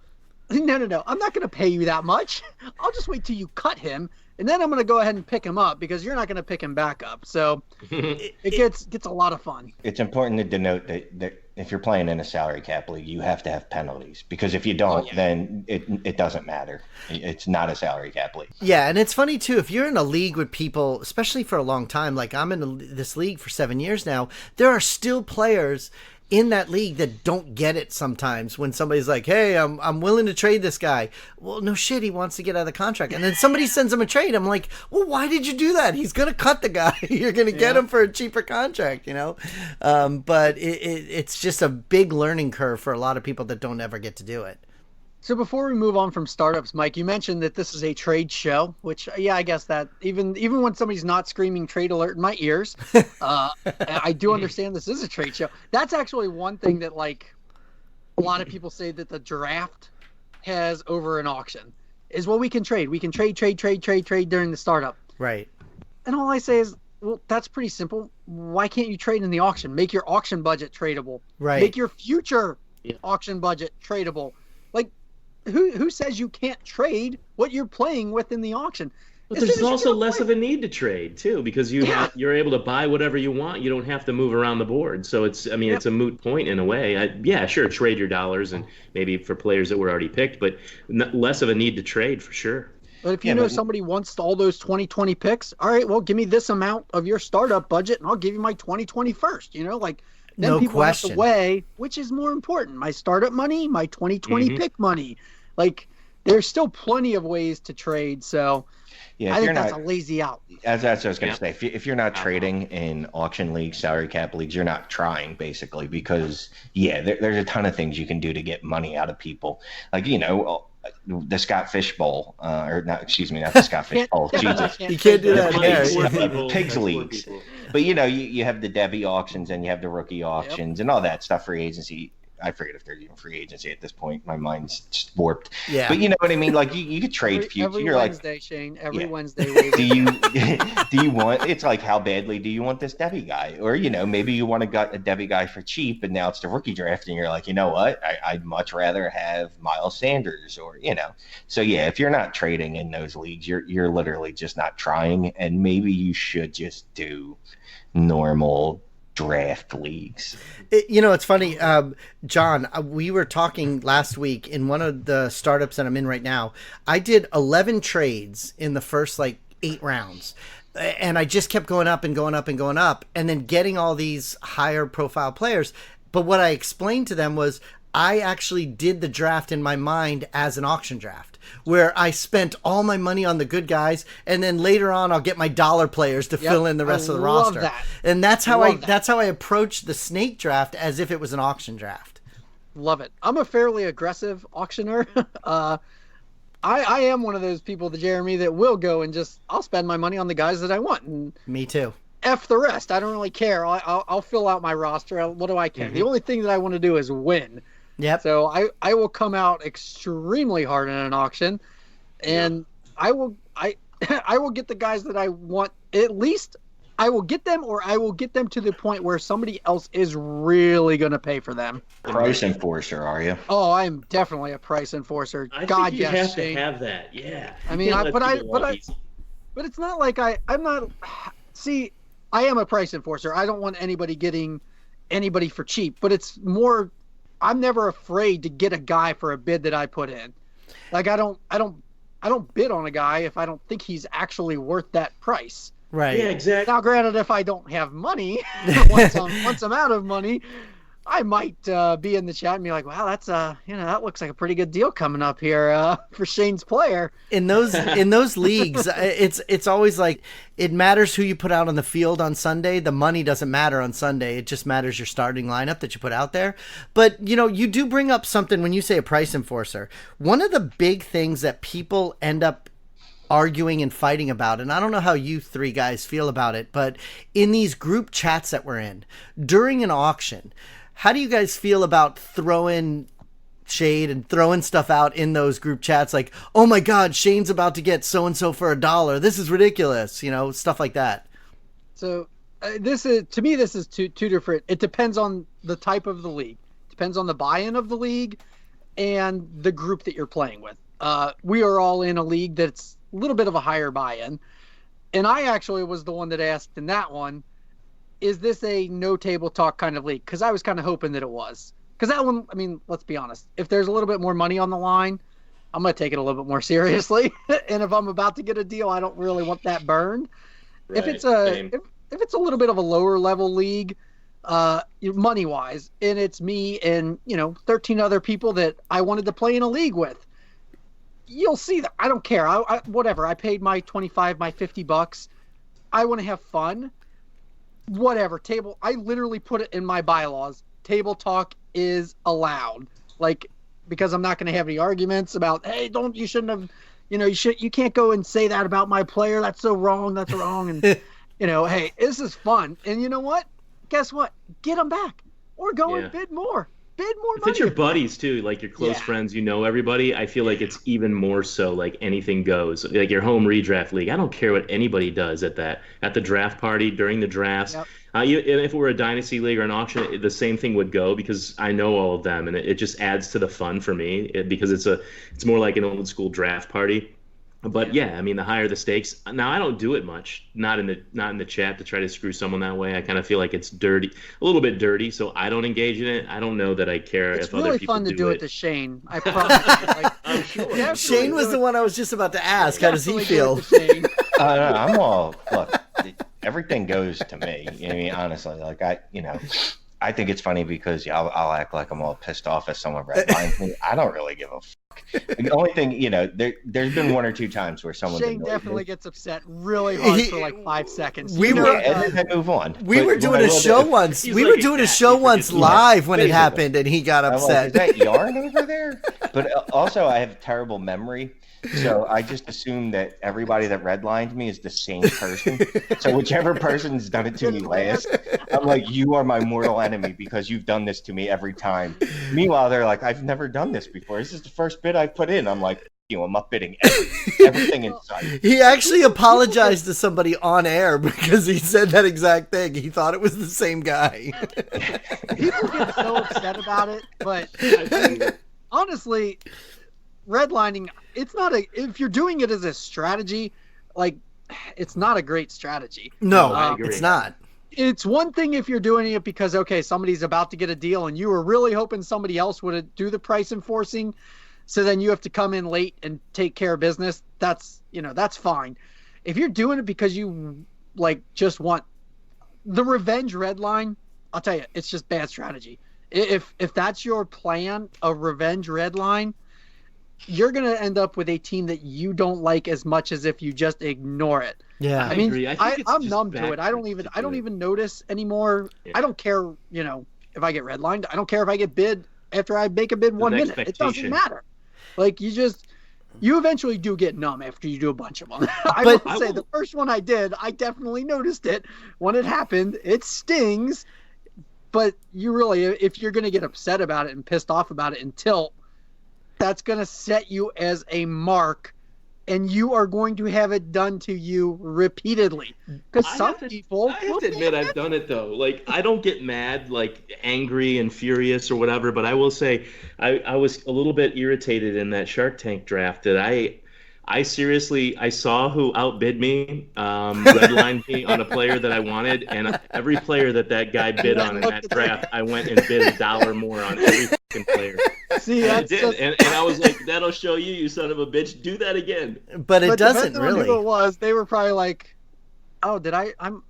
I'm not going to pay you that much. I'll just wait till you cut him, and then I'm going to go ahead and pick him up, because you're not going to pick him back up. So it gets a lot of fun. It's important to denote that if you're playing in a salary cap league, you have to have penalties, because if you don't, then it doesn't matter. It's not a salary cap league. Yeah, and it's funny too, if you're in a league with people, especially for a long time, like I'm in this league for 7 years now, there are still players in that league that don't get it sometimes when somebody's like, hey, I'm willing to trade this guy. Well, no shit, he wants to get out of the contract. And then somebody sends him a trade. I'm like, well, why did you do that? He's going to cut the guy. You're going to get him for a cheaper contract, you know? But it's just a big learning curve for a lot of people that don't ever get to do it. So before we move on from startups, Mike, you mentioned that this is a trade show, which, yeah, I guess that even when somebody's not screaming trade alert in my ears, I do understand this is a trade show. That's actually one thing that, like, a lot of people say that the draft has over an auction is, well, we can trade. We can trade during the startup. Right. And all I say is, well, that's pretty simple. Why can't you trade in the auction? Make your auction budget tradable. Right. Make your future auction budget tradable. Like, who says you can't trade what you're playing with in the auction? But there's also less of a need to trade too, because you're able to buy whatever you want. You don't have to move around the board. So it's a moot point in a way. Sure, trade your dollars and maybe for players that were already picked, but less of a need to trade for sure. But if you know somebody wants all those 2020 picks, all right, well, give me this amount of your startup budget and I'll give you my 2020 first, you know, like then no people question. have to weigh which is more important, my startup money, my 2020 pick money. Like, there's still plenty of ways to trade, so I think that's a lazy out. As I was going to say, if you're not trading in auction leagues, salary cap leagues, you're not trying, basically, because, there's a ton of things you can do to get money out of people. Like, you know, the Scott Fish Bowl, not the Scott Fish Bowl. Jesus. You can't do that. Pigs leagues. But, you know, you have the Debbie auctions and you have the rookie auctions and all that stuff, free agency. I forget if there's even free agency at this point. My mind's just warped. Yeah. But you know what I mean? Like you could trade future. Every You're Wednesday, like, Shane. Every Wednesday. do you want? It's like, how badly do you want this Debbie guy? Or you know, maybe you want a Debbie guy for cheap, and now it's the rookie draft, and you're like, you know what? I'd much rather have Miles Sanders, or you know. So yeah, if you're not trading in those leagues, you're literally just not trying, and maybe you should just do normal draft leagues. You know, it's funny, John, we were talking last week in one of the startups that I'm in right now. I did 11 trades in the first 8 rounds. And I just kept going up and going up and going up and then getting all these higher profile players. But what I explained to them was I actually did the draft in my mind as an auction draft, where I spent all my money on the good guys, and then later on I'll get my dollar players to fill in the rest of the roster. That. And that's how I approached the snake draft, as if it was an auction draft. Love it. I'm a fairly aggressive auctioneer. I am one of those people, Jeremy, that will go and I'll spend my money on the guys that I want. And me too. F the rest. I don't really care. I'll fill out my roster. What do I care? Mm-hmm. The only thing that I want to do is win. Yep. So I will come out extremely hard in an auction, and I will get the guys that I want. At least I will get them, or I will get them to the point where somebody else is really going to pay for them. Price enforcer, are you? Oh, I'm definitely a price enforcer. I God, think you yes, have Shane. to have that. Yeah. I mean, but it's not like I'm not. See, I am a price enforcer. I don't want anybody getting anybody for cheap, but it's more. I'm never afraid to get a guy for a bid that I put in. Like I don't bid on a guy if I don't think he's actually worth that price. Right. Yeah, exactly. Now, granted, if I don't have money, once I'm out of money, I might be in the chat and be like, "Wow, that's that looks like a pretty good deal coming up here for Shane's player." In those leagues, it's always like it matters who you put out on the field on Sunday. The money doesn't matter on Sunday. It just matters your starting lineup that you put out there. But you do bring up something when you say a price enforcer. One of the big things that people end up arguing and fighting about, and I don't know how you three guys feel about it, but in these group chats that we're in during an auction. How do you guys feel about throwing shade and throwing stuff out in those group chats? Like, oh my God, Shane's about to get so-and-so for $1. This is ridiculous. Stuff like that. So this is two different. It depends on the type of the league. Depends on the buy-in of the league and the group that you're playing with. We are all in a league that's a little bit of a higher buy-in. And I actually was the one that asked in that one, is this a no table talk kind of league? Because I was kind of hoping that it was. Because that one, I mean, let's be honest. If there's a little bit more money on the line, I'm going to take it a little bit more seriously. And if I'm about to get a deal, I don't really want that burned. Right. If it's a little bit of a lower level league, money wise, and it's me and 13 other people that I wanted to play in a league with. You'll see that I don't care. Whatever. I paid my $25, my $50. I want to have fun. Whatever. I literally put it in my bylaws. Table talk is allowed. Like, because I'm not going to have any arguments about, hey, you shouldn't have, you can't go and say that about my player. That's so wrong. That's wrong. And, hey, this is fun. And you know what? Guess what? Get them back or go and bid more. Bid more money. If it's your buddies too, like your close friends, everybody, I feel like it's even more so like anything goes. Like your home redraft league. I don't care what anybody does at the draft party, during the drafts. Yep. If it were a dynasty league or an auction, the same thing would go because I know all of them, and it just adds to the fun for me because it's more like an old school draft party. But the higher the stakes. Now I don't do it much, not in the chat to try to screw someone that way. I kind of feel like it's dirty, a little bit dirty, so I don't engage in it. I don't know that I care if other people do it. It's really fun to do it to Shane. I promise. I'm sure. Shane was the one I was just about to ask. How does he feel? I'm all look. Everything goes to me. I mean, honestly, like I think it's funny because I'll act like I'm all pissed off if someone redlines me. I don't really give a fuck. The only thing, there's been one or two times where someone Shane definitely gets upset really hard for like 5 seconds. And then move on. We were doing a show once. We were doing a show once live when it happened, and he got upset. Like, is that yarn over there? But also, I have terrible memory. So I just assume that everybody that redlined me is the same person. So whichever person's done it to me last, I'm like, you are my mortal enemy because you've done this to me every time. Meanwhile, they're like, I've never done this before. This is the first bid I put in. I'm like, I'm upbidding everything in sight. He actually apologized to somebody on air because he said that exact thing. He thought it was the same guy. People get so upset about it, but honestly, redlining, if you're doing it as a strategy, like, it's not a great strategy. No, it's not. It's one thing if you're doing it because, okay, somebody's about to get a deal and you were really hoping somebody else would do the price enforcing, so then you have to come in late and take care of business. That's fine. If you're doing it because you just want the revenge redline, I'll tell you, it's just bad strategy. If that's your plan, a revenge redline, you're going to end up with a team that you don't like as much as if you just ignore it. Yeah, I mean, I'm numb to it. I don't even notice anymore. Yeah. I don't care, if I get redlined. I don't care if I get bid after I make a bid 1 minute. It doesn't matter. Like, you eventually do get numb after you do a bunch of them. I will say the first one I did, I definitely noticed it when it happened. It stings, but you really, if you're going to get upset about it and pissed off about it until that's going to set you as a mark, and you are going to have it done to you repeatedly. Because some people... I have to admit I've done it, though. Like, I don't get mad, like, angry and furious or whatever, but I will say I was a little bit irritated in that Shark Tank draft that I seriously, I saw who outbid me, redlined me on a player that I wanted, and every player that guy bid on in that draft, I went and bid $1 more on every fucking player. See, and I was like, that'll show you, you son of a bitch, do that again. But it doesn't really. Who it was, they were probably like, oh,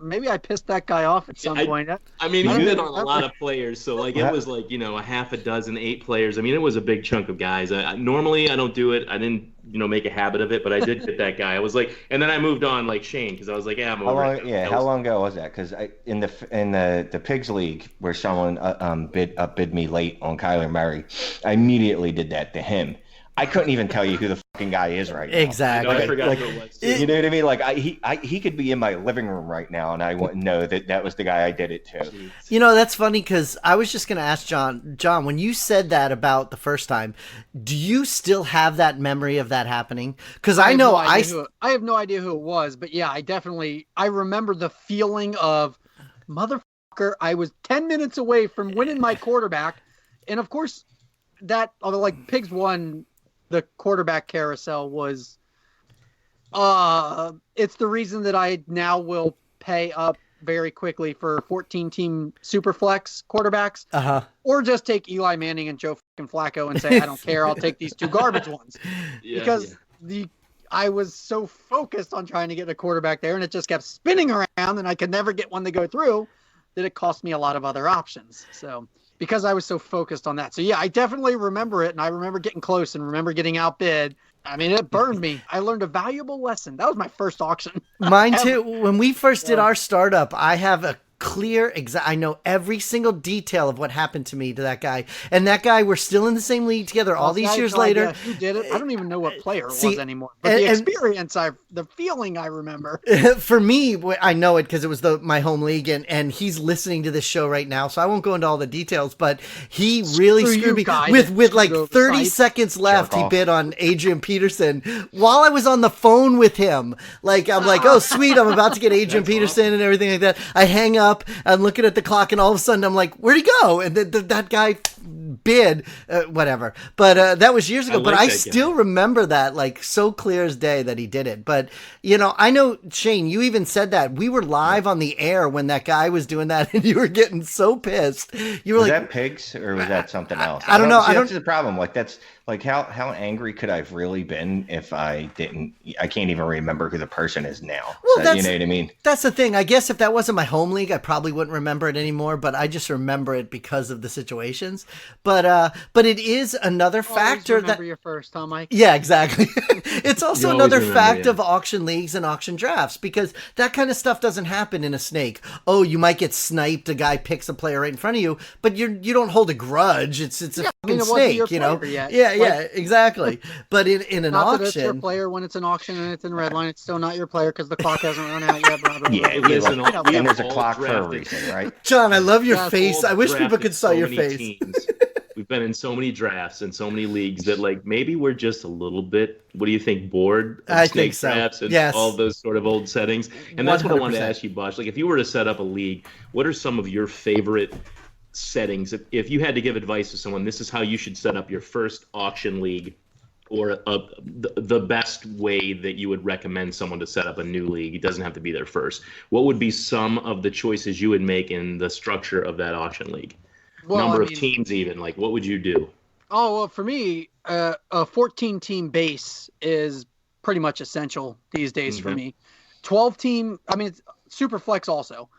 maybe I pissed that guy off at some point. I mean, he bid on a lot of players, so like it was like, a half a dozen, 8 players. I mean, it was a big chunk of guys. Normally I don't do it. I didn't, make a habit of it, but I did get that guy. I was like, and then I moved on like Shane because I was like, yeah, I'm over it. How long ago was that? Because in the Pigs League where someone bid me late on Kyler Murray, I immediately did that to him. I couldn't even tell you who the fucking guy is right now. Exactly. I forgot who it was. You know what I mean? Like he could be in my living room right now, and I wouldn't know that was the guy I did it to. That's funny because I was just going to ask John, when you said that about the first time, do you still have that memory of that happening? Because I know I have no idea who it was, but yeah, I remember the feeling of, motherfucker, I was 10 minutes away from winning my quarterback, and of course that, like, Pigs won. The quarterback carousel was, it's the reason that I now will pay up very quickly for 14-team Superflex quarterbacks, or just take Eli Manning and Joe fucking Flacco and say, I don't care, I'll take these 2 garbage ones. I was so focused on trying to get a quarterback there, and it just kept spinning around, and I could never get one to go through, that it cost me a lot of other options. So because I was so focused on that. So yeah, I definitely remember it, and I remember getting close and remember getting outbid. I mean, it burned me. I learned a valuable lesson. That was my first auction. Mine too. When we first did our startup, I have a clear I know every single detail of what happened to me to that guy, and that guy, we're still in the same league together all these years later. Who did it? I don't even know what player it was anymore, but the experience, the feeling I remember. For me, I know it because it was my home league, and he's listening to this show right now, so I won't go into all the details, but he really screwed me with like 30 seconds left. He bid on Adrian Peterson while I was on the phone with him. Like, I'm like, oh sweet, I'm about to get Adrian Peterson awesome. And everything like that. I hang up, I'm looking at the clock, and all of a sudden I'm like, where'd he go? And that guy bid, whatever. But that was years ago. But I still remember that, like, so clear as day that he did it. But, I know, Shane, you even said that. We were live on the air when that guy was doing that, and you were getting so pissed. You were was like, that pigs, or was that something else? I don't know. That's the problem. Like, that's like, how angry could I have really been if I can't even remember who the person is now. Well, so, you know what I mean? That's the thing. I guess if that wasn't my home league, I probably wouldn't remember it anymore, but I just remember it because of the situations. But it is another factor remember your first, huh, Mike? Yeah, exactly. It's also another fact of auction leagues and auction drafts, because that kind of stuff doesn't happen in a snake. Oh, you might get sniped. A guy picks a player right in front of you, but you don't hold a grudge. It's a fucking snake, Yeah, exactly. But in an auction, it's your player when it's an auction and it's in red line, it's still not your player because the clock hasn't run out yet. Blah, blah, blah. And there's a clock for a reason, right? John, I love your face. I wish people could saw your face. We've been in so many drafts and so many leagues that, like, maybe we're just a little bit, what do you think, bored of snake drafts and all those sort of old settings? And that's 100%. What I wanted to ask you, Bosch. Like, if you were to set up a league, what are some of your favorite settings? If you had to give advice to someone, this is how you should set up your first auction league, or the best way that you would recommend someone to set up a new league. It doesn't have to be their first. What would be some of the choices you would make in the structure of that auction league? Number of teams, even, like, what would you do? Oh, well, for me, a 14-team base is pretty much essential these days for me. 12-team, I mean, it's super flex also,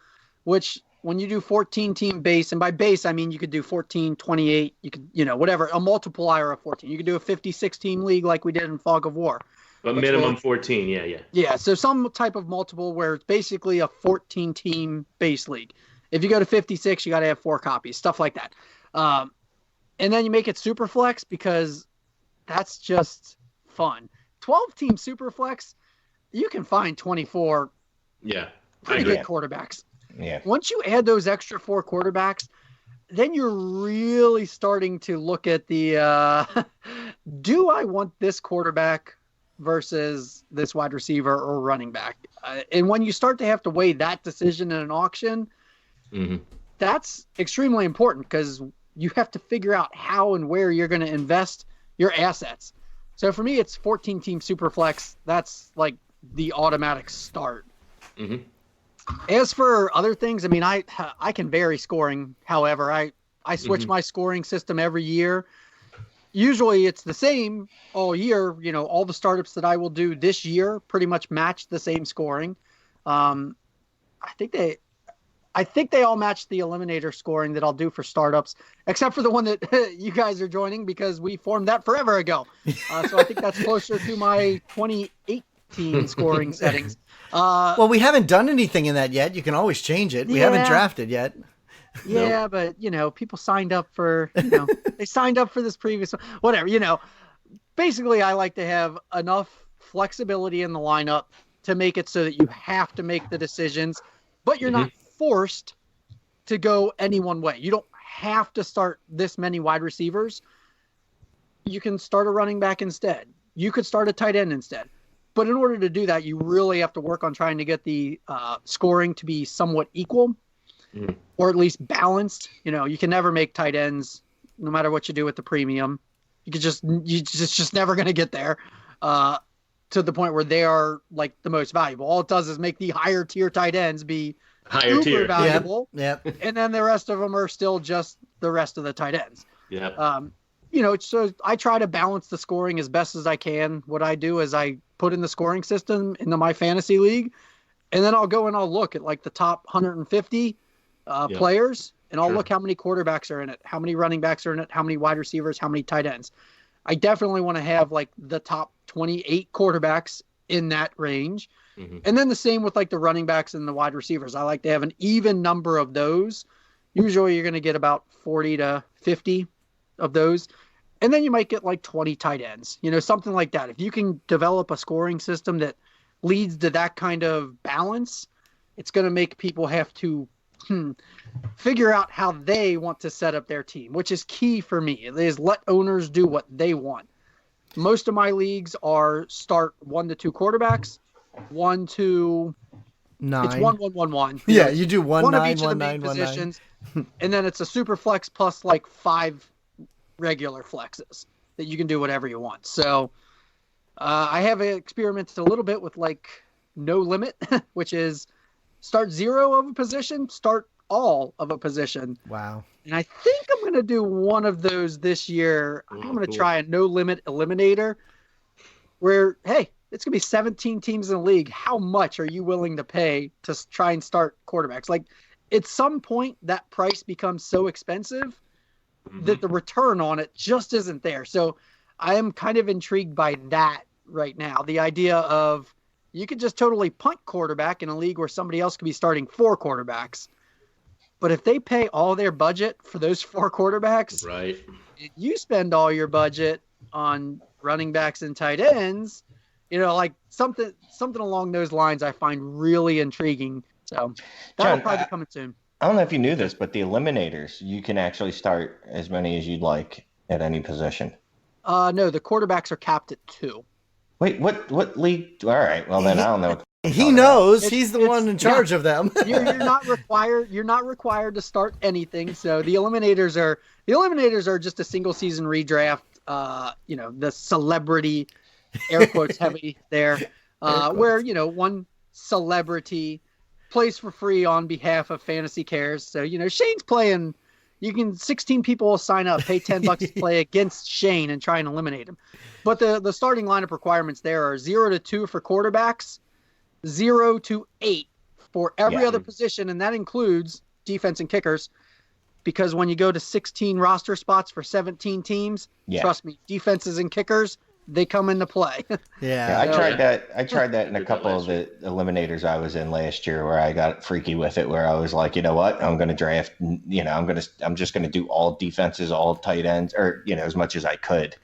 which when you do 14-team base, and by base, I mean you could do 14, 28, you could, whatever, a multiplier of 14. You could do a 56-team league like we did in Fog of War. But minimum 14, yeah. Yeah, so some type of multiple where it's basically a 14-team base league. If you go to 56, you got to have 4 copies, stuff like that. And then you make it super flex because that's just fun. 12-team super flex, you can find 24 pretty good quarterbacks. Yeah. Once you add those extra 4 quarterbacks, then you're really starting to look at the do I want this quarterback versus this wide receiver or running back? And when you start to have to weigh that decision in an auction, that's extremely important because you have to figure out how and where you're going to invest your assets. So for me, it's 14-team Superflex. That's like the automatic start. As for other things, I mean, I can vary scoring. However, I switch my scoring system every year. Usually it's the same all year. All the startups that I will do this year pretty much match the same scoring. I think they all match the eliminator scoring that I'll do for startups, except for the one that you guys are joining because we formed that forever ago. So I think that's closer to my 2018 scoring settings. Well, we haven't done anything in that yet. You can always change it. We haven't drafted yet. Yeah, but people signed up for, they signed up for this previous one. Whatever, Basically, I like to have enough flexibility in the lineup to make it so that you have to make the decisions, but you're not forced to go any one way. You don't have to start this many wide receivers. You can start a running back instead. You could start a tight end instead. But in order to do that, you really have to work on trying to get the scoring to be somewhat equal or at least balanced. You can never make tight ends no matter what you do with the premium. You're just never going to get there to the point where they are like the most valuable. All it does is make the higher tier tight ends be higher tier valuable. Yep. And then the rest of them are still just the rest of the tight ends. Yeah. So I try to balance the scoring as best as I can. What I do is I put in the scoring system into my fantasy league, and then I'll go and I'll look at like the top 150 players, and I'll look how many quarterbacks are in it, how many running backs are in it, how many wide receivers, how many tight ends. I definitely want to have like the top 28 quarterbacks in that range. And then the same with like the running backs and the wide receivers. I like to have an even number of those. Usually you're going to get about 40 to 50 of those. And then you might get like 20 tight ends, something like that. If you can develop a scoring system that leads to that kind of balance, it's going to make people have to figure out how they want to set up their team, which is key for me. It is let owners do what they want. Most of my leagues are start 1 to 2 quarterbacks, 1 to 9. It's 1 1 1 1. Yeah, you do 1 one 9 of each 1 of the 9 main 1 9. positions, and then it's a super flex plus like 5 regular flexes that you can do whatever you want. So I have experimented a little bit with like no limit, which is start 0 of a position, start all of a position. Wow. And I think I'm going to do one of those this year. I'm going to try a no limit eliminator where, hey, it's going to be 17 teams in the league. How much are you willing to pay to try and start quarterbacks? Like at some point that price becomes so expensive that the return on it just isn't there. So I am kind of intrigued by that right now. The idea of you could just totally punt quarterback in a league where somebody else could be starting 4 quarterbacks. But if they pay all their budget for those 4 quarterbacks, right? You spend all your budget on running backs and tight ends, like something along those lines I find really intriguing. So that'll probably be coming soon. I don't know if you knew this, but the eliminators, you can actually start as many as you'd like at any position. No, the quarterbacks are capped at 2. Wait, what league? All right, well then I don't know. He knows. He's the one in charge of them. You're not required. You're not required to start anything. So the eliminators are just a single season redraft. The celebrity, air quotes heavy there, where one celebrity plays for free on behalf of Fantasy Cares. So Shane's playing. 16 people will sign up, pay $10 to play against Shane and try and eliminate him. But the starting lineup requirements there are 0 to 2 for quarterbacks, 0 to 8 for every other position, and that includes defense and kickers. Because when you go to 16 roster spots for 17 teams, trust me, defenses and kickers, they come into play. I tried that. I tried that in a couple of the eliminators I was in last year, where I got freaky with it. Where I was like, you know what, I'm going to draft. I'm just going to do all defenses, all tight ends, or as much as I could,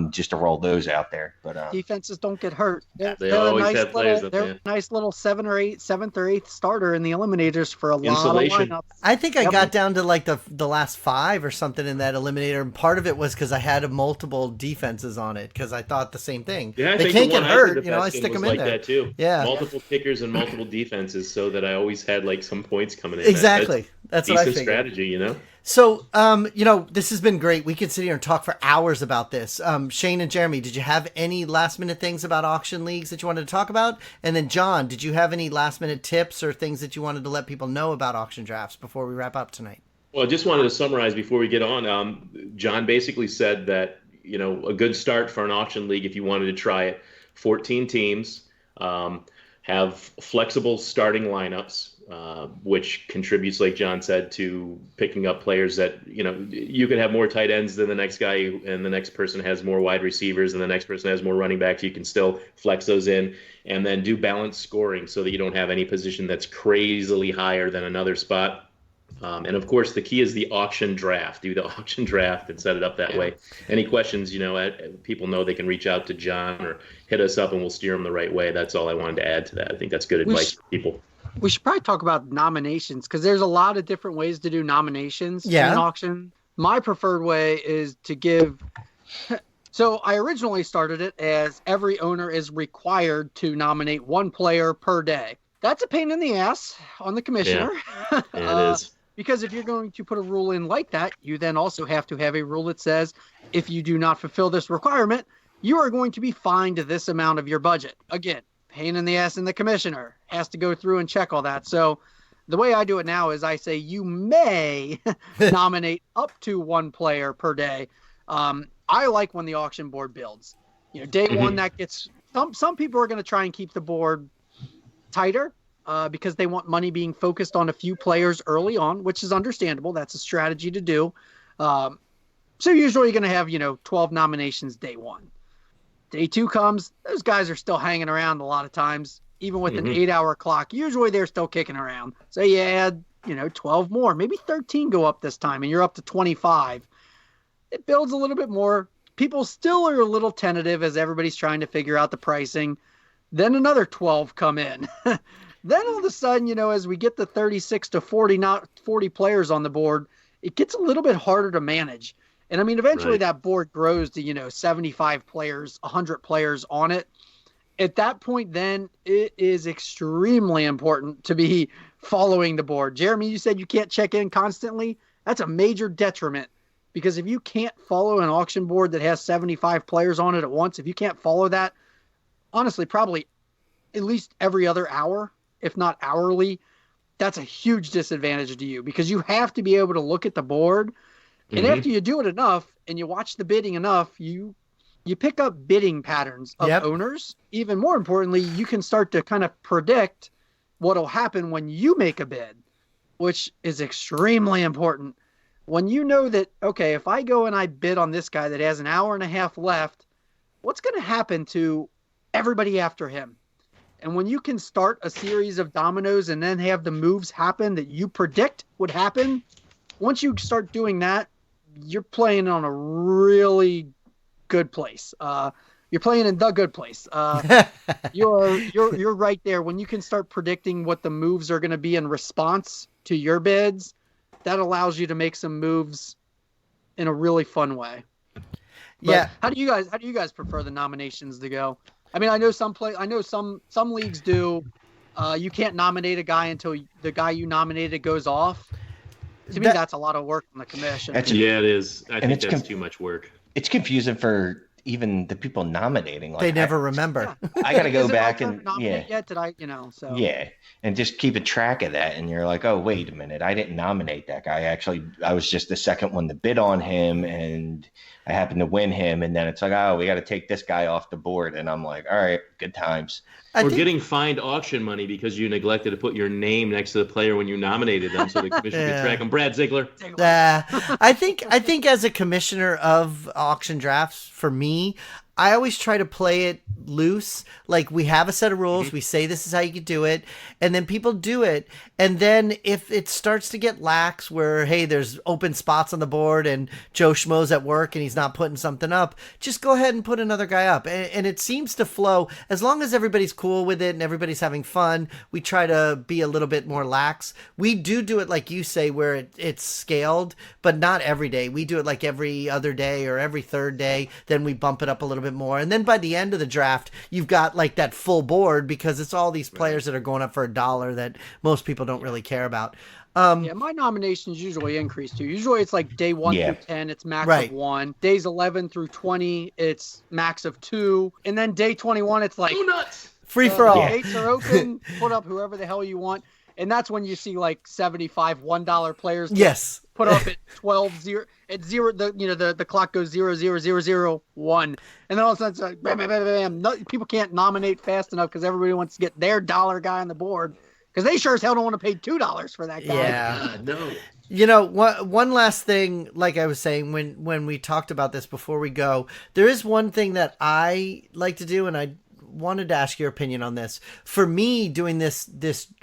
just to roll those out there. But defenses don't get hurt. They always have players up there. They're a nice little 7th or 8th starter in the eliminators for a lot of lineups. I think I got down to like the last 5 or something in that eliminator, and part of it was because I had multiple defenses on it because I thought the same thing. Yeah, they can't get hurt. I stick them in there. That too. Yeah, multiple kickers and multiple defenses, so that I always had like some points coming in. Exactly. That's what I figured. Strategy, So, this has been great. We could sit here and talk for hours about this. Shane and Jeremy, did you have any last-minute things about auction leagues that you wanted to talk about? And then, John, did you have any last-minute tips or things that you wanted to let people know about auction drafts before we wrap up tonight? Well, I just wanted to summarize before we get on. John basically said that, a good start for an auction league, if you wanted to try it, 14 teams, have flexible starting lineups. Which contributes, like John said, to picking up players that, you could have more tight ends than the next guy, and the next person has more wide receivers, and the next person has more running backs. You can still flex those in, and then do balanced scoring so that you don't have any position that's crazily higher than another spot. And of course, the key is the auction draft. Do the auction draft and set it up that way. Any questions, people know they can reach out to John or hit us up, and we'll steer them the right way. That's all I wanted to add to that. I think that's good advice for people. We should probably talk about nominations, because there's a lot of different ways to do nominations in an auction. My preferred way is to give. So I originally started it as every owner is required to nominate 1 player per day. That's a pain in the ass on the commissioner. Yeah, it is. Because if you're going to put a rule in like that, you then also have to have a rule that says if you do not fulfill this requirement, you are going to be fined this amount of your budget. Again, pain in the ass, and the commissioner has to go through and check all that. So the way I do it now is I say you may nominate up to 1 player per day. I like when the auction board builds. Day one, that gets some people are going to try and keep the board tighter. because they want money being focused on a few players early on, which is understandable. That's a strategy to do. So usually you're going to have, 12 nominations day one. Day two comes, those guys are still hanging around a lot of times, even with an 8-hour clock. Usually they're still kicking around. So you add, 12 more, maybe 13 go up this time, and you're up to 25. It builds a little bit more. People still are a little tentative as everybody's trying to figure out the pricing. Then another 12 come in. Then all of a sudden, as we get the 36 to 40, not 40 players on the board, it gets a little bit harder to manage. And I mean, eventually that board grows to, 75 players, 100 players on it. At that point, then it is extremely important to be following the board. Jeremy, you said you can't check in constantly. That's a major detriment, because if you can't follow an auction board that has 75 players on it at once, if you can't follow that, honestly, probably at least every other hour, if not hourly, that's a huge disadvantage to you, because you have to be able to look at the board. And after you do it enough and you watch the bidding enough, you pick up bidding patterns of owners. Even more importantly, you can start to kind of predict what will happen when you make a bid, which is extremely important. When you know that, okay, if I go and I bid on this guy that has an hour and a half left, what's going to happen to everybody after him? And when you can start a series of dominoes and then have the moves happen that you predict would happen, once you start doing that, you're playing on a really good place. You're playing in the good place. You're right there. When you can start predicting what the moves are going to be in response to your bids, that allows you to make some moves in a really fun way. But how do you guys prefer the nominations to go? I mean, I know some leagues do. You can't nominate a guy until the guy you nominated goes off. To me, that's a lot of work on the commission. It is. I think that's too much work. It's confusing for even the people nominating. Like, they never remember. I got to go back and yet did I? So and just keeping track of that. And you're like, oh, wait a minute, I didn't nominate that guy. I was just the second one to bid on him, and I happened to win him. And then it's like, oh, we got to take this guy off the board. And I'm like, all right, good times. Getting fined auction money because you neglected to put your name next to the player when you nominated them, so the commission could track them. Brad Ziegler. I think as a commissioner of auction drafts, for me, I always try to play it loose. Like, we have a set of rules. We say this is how you can do it. And then people do it. And then if it starts to get lax where, hey, there's open spots on the board and Joe Schmo's at work and he's not putting something up, just go ahead and put another guy up. And it seems to flow. As long as everybody's cool with it and everybody's having fun, we try to be a little bit more lax. We do it like you say, where it's scaled, but not every day. We do it like every other day or every third day. Then we bump it up a little bit more. And then by the end of the draft, you've got like that full board, because it's all these players that are going up for $1 that most people don't really care about. My nominations usually increase too. Usually it's like day 1 through 10, it's max of 1. Days 11 through 20, it's max of 2. And then day 21, it's like nuts. Free for all. Gates are open. Put up whoever the hell you want. And that's when you see like 75 $1 players. Yes. Put up at 12-0 at 0. The clock goes 0 0 0 0 1, and then all of a sudden it's like bam, bam, bam, bam. No, people can't nominate fast enough because everybody wants to get their dollar guy on the board, because they sure as hell don't want to pay $2 for that guy. Yeah, no. One last thing, like I was saying when we talked about this before we go, there is one thing that I like to do, and I wanted to ask your opinion on this. For me, doing this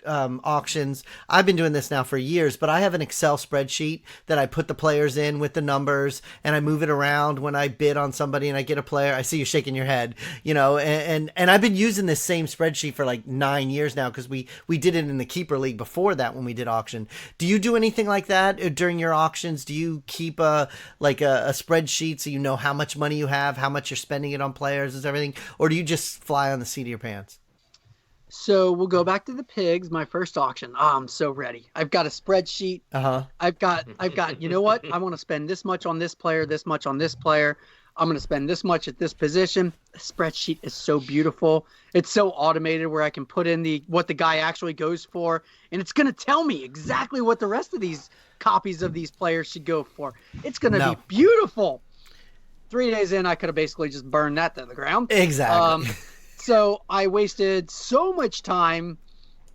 auctions, I've been doing this now for years, but I have an Excel spreadsheet that I put the players in with the numbers, and I move it around when I bid on somebody and I get a player. I see you shaking your head, and I've been using this same spreadsheet for like 9 years now, because we did it in the Keeper League before that when we did auction. Do you do anything like that during your auctions? Do you keep a spreadsheet so you know how much money you have, how much you're spending it on players, is everything, or do you just fly on the seat of your pants? So we'll go back to the pigs, my first auction. Oh, I'm so ready. I've got a spreadsheet. I've got, you know what? I want to spend this much on this player, this much on this player. I'm going to spend this much at this position. The spreadsheet is so beautiful. It's so automated where I can put in what the guy actually goes for, and it's going to tell me exactly what the rest of these copies of these players should go for. It's going to be beautiful. 3 days in, I could have basically just burned that to the ground. Exactly. So I wasted so much time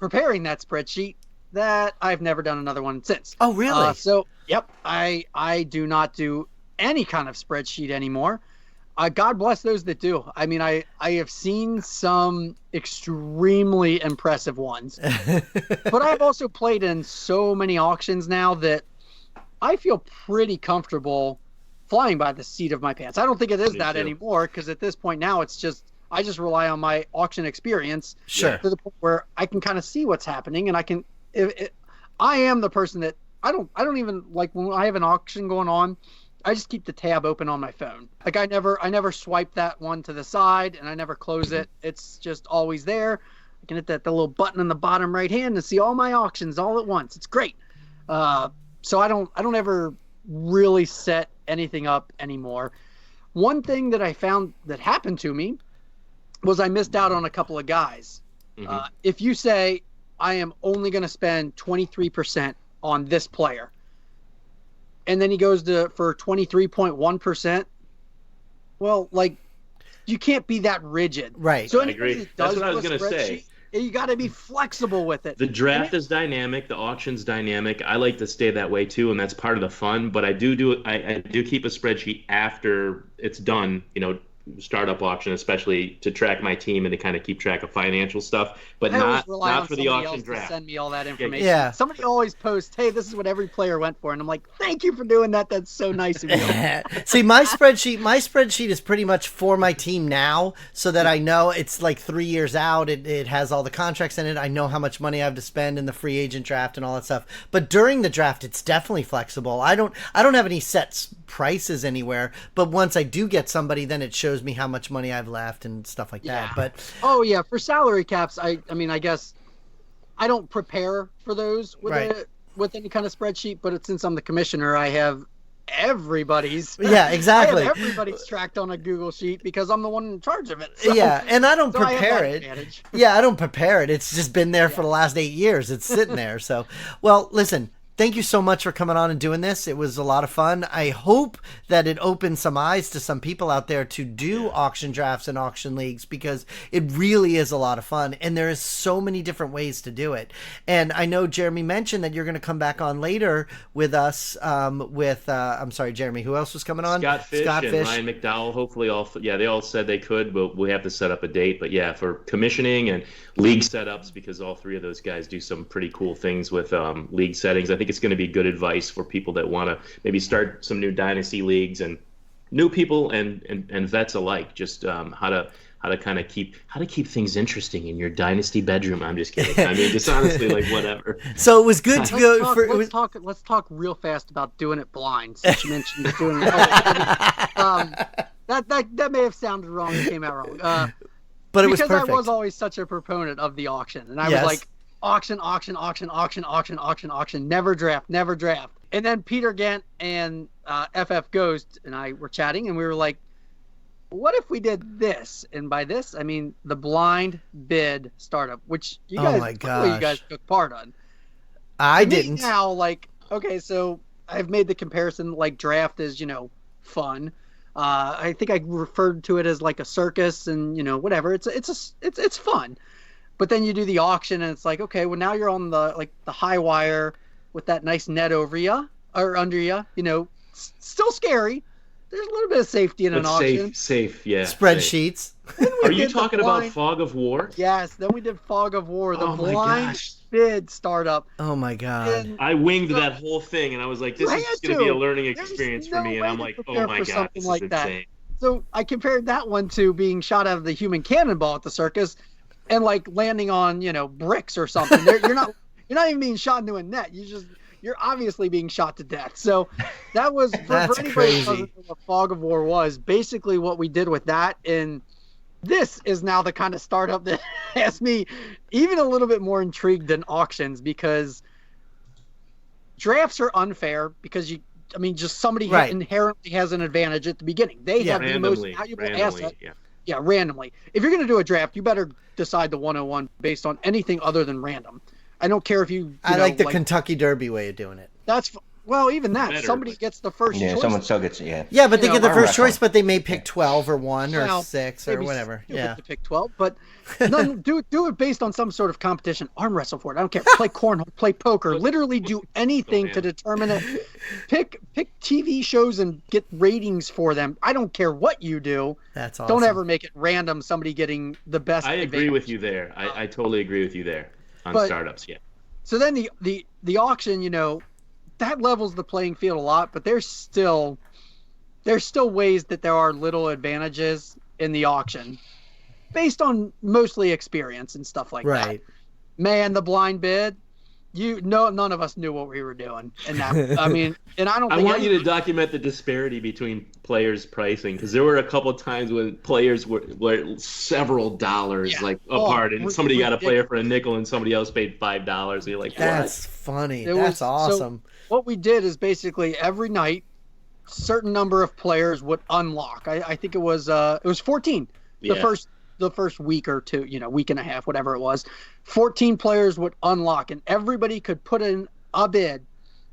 preparing that spreadsheet that I've never done another one since. Oh, really? So, yep, I do not do any kind of spreadsheet anymore. God bless those that do. I mean, I have seen some extremely impressive ones, but I've also played in so many auctions now that I feel pretty comfortable flying by the seat of my pants. I don't think it is that anymore, because at this point now it's just, I just rely on my auction experience sure. to the point where I can kind of see what's happening, and I can. I am the person that I don't even like when I have an auction going on. I just keep the tab open on my phone. Like I never swipe that one to the side, and I never close it. It's just always there. I can hit the little button in the bottom right hand and see all my auctions all at once. It's great. So I don't ever really set anything up anymore. One thing that I found that happened to me was I missed out on a couple of guys. Mm-hmm. If you say I am only going to spend 23% on this player, and then he goes for 23.1%, well, like, you can't be that rigid. Right. So I agree. That's what I was going to say. You got to be flexible with it. The draft is dynamic. The auction's dynamic. I like to stay that way too, and that's part of the fun. But I do keep a spreadsheet after it's done. Startup auction, especially to track my team and to kind of keep track of financial stuff, but not for the auction draft. Send me all that information. Yeah. Somebody always posts, "Hey, this is what every player went for," and I'm like, "Thank you for doing that. That's so nice of you." See, my spreadsheet is pretty much for my team now, so that I know it's like 3 years out. It has all the contracts in it. I know how much money I have to spend in the free agent draft and all that stuff. But during the draft, it's definitely flexible. I don't have any set prices anywhere, but once I do get somebody, then it shows me how much money I've left and stuff like that. But for salary caps, I mean, I guess I don't prepare for those with any kind of spreadsheet, but since I'm the commissioner, I have everybody's. Yeah, exactly. I have everybody's tracked on a Google sheet because I'm the one in charge of it. So, yeah, and I don't prepare it. Advantage. Yeah, I don't prepare it. It's just been there for the last 8 years. It's sitting there. So, well, listen. Thank you so much for coming on and doing this. It was a lot of fun. I hope that it opened some eyes to some people out there to do auction drafts and auction leagues, because it really is a lot of fun, and there is so many different ways to do it. And I know Jeremy mentioned that you're going to come back on later with us I'm sorry, Jeremy, who else was coming on? Scott Fish and Ryan McDowell. Hopefully they all said they could, but we have to set up a date. But yeah, for commissioning and league setups, because all three of those guys do some pretty cool things with league settings. I think it's going to be good advice for people that want to maybe start some new dynasty leagues, and new people and vets alike. Just how to kind of keep things interesting in your dynasty bedroom. I'm just kidding. I mean, just honestly, like, whatever. So it was good to go. Let's talk real fast about doing it blind. Since you mentioned doing it, that may have sounded wrong. It came out wrong. But it was perfect. Because I was always such a proponent of the auction, and I was like, auction, never draft. And then Peter Gant and FF Ghost and I were chatting, and we were like, what if we did this? And by this, I mean the blind bid startup, which you guys took part on. I didn't. Now, like, okay, so I've made the comparison, like, draft is, fun. I think I referred to it as like a circus, and whatever. It's fun. But then you do the auction, and it's like, okay, well, now you're on the high wire with that nice net over you or under you. Still scary. There's a little bit of safety in an auction. Safe, yeah. Spreadsheets. Are you talking about Fog of War? Yes. Then we did Fog of War, the blind bid startup. Oh my god! And I winged that whole thing, and I was like, "This is going to be a learning experience for me." And I'm like, "Oh my god, this is insane." So I compared that one to being shot out of the human cannonball at the circus, and like landing on bricks or something. You're not even being shot into a net. You're obviously being shot to death. So that was for anybody who doesn't know what Fog of War was. Basically, what we did with that, and this is now the kind of startup that has me even a little bit more intrigued than auctions, because drafts are unfair because just somebody inherently has an advantage at the beginning. They have the most valuable asset. Yeah, randomly. If you're going to do a draft, you better decide the 101 based on anything other than random. I don't care if you I like the Kentucky Derby way of doing it. Well, even that, better, somebody gets the first choice. Yeah, someone still gets Yeah, but they get the arm first wrestle. choice, but they may pick 12 or 1 or Well, 6 or maybe whatever. you Yeah. get to pick 12, but do it based on some sort of competition. Arm wrestle for it. I don't care. Play cornhole, play poker, literally do anything to determine it. Pick TV shows and get ratings for them. I don't care what you do. That's awesome. Don't ever make it random, somebody getting the best. I agree with you there. I totally agree with you there on startups, yeah. So then the auction, that levels the playing field a lot, but there's still ways that there are little advantages in the auction based on mostly experience and stuff like that. Right. Man, the blind bid, none of us knew what we were doing. And that, I mean, and I don't think I want you to document the disparity between players' pricing, because there were a couple times when players were several dollars apart, and somebody got a player for a nickel and somebody else paid $5. And you're like, that's funny. That's awesome. So what we did is basically every night, certain number of players would unlock. I think it was 14. The first week or two, week and a half, whatever it was, 14 players would unlock, and everybody could put in a bid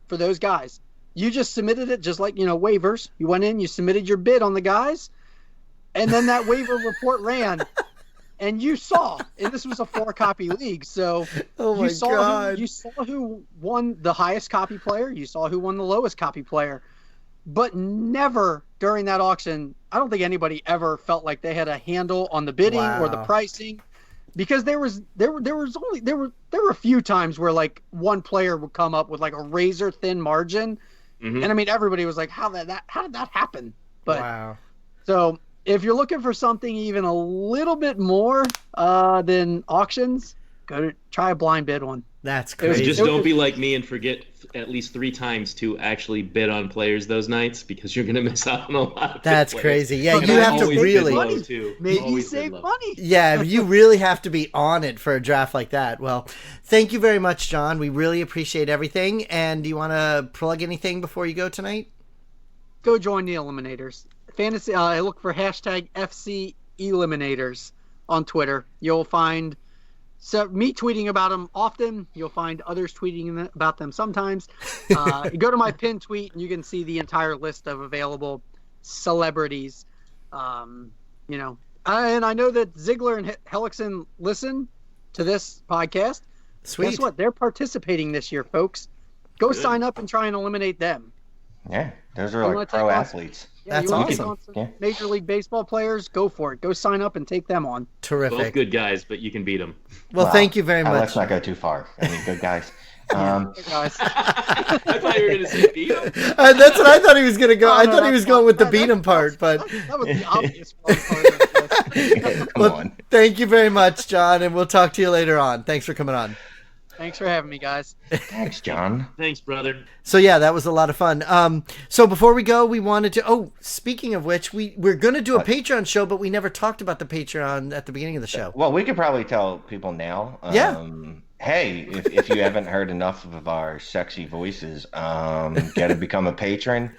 for those guys. You just submitted it just like, waivers. You went in, you submitted your bid on the guys, and then that waiver report ran, and you saw, and this was a 4-copy league, so you saw who won the highest copy player, you saw who won the lowest copy player, but never during that auction, I don't think anybody ever felt like they had a handle on the bidding or the pricing, because there were a few times where like one player would come up with like a razor thin margin, and I mean everybody was like, how did that happen? But so if you're looking for something even a little bit more than auctions, try a blind bid one. That's crazy. Just don't be like me and forget at least 3 times to actually bid on players those nights, because you're going to miss out on a lot of That's players. crazy. Yeah, And you I have to always bid really low, too. Maybe Always save bid low. money. Yeah, you really have to be on it for a draft like that. Well, thank you very much, John. We really appreciate everything. And do you want to plug anything before you go tonight? Go join the Eliminators. Fantasy. I look for #FC Eliminators on Twitter. You'll find me tweeting about them often. You'll find others tweeting about them sometimes. Go to my pinned tweet and you can see the entire list of available celebrities. And I know that Ziegler and Hellickson listen to this podcast. Sweet. Guess what? They're participating this year, folks. Go sign up and try and eliminate them. Yeah, those are like pro athletes. Yeah, That's awesome. Major League Baseball players, go for it. Go sign up and take them on. Terrific. Both good guys, but you can beat them. Well, thank you very much. Let's not go too far. I mean, good guys. Good guys. I thought you were going to say beat them. That's what I thought he was going to go. Oh, I no, thought he was going with the beat 'em part, but That was the obvious part. Come on. thank you very much, John, and we'll talk to you later on. Thanks for coming on. Thanks for having me, guys. Thanks, John. Thanks, brother. So yeah, that was a lot of fun. So before we go, we wanted to. Oh, speaking of which, we're going to do a Patreon show, but we never talked about the Patreon at the beginning of the show. Well, we could probably tell people now. Hey, if you haven't heard enough of our sexy voices, get to become a patron.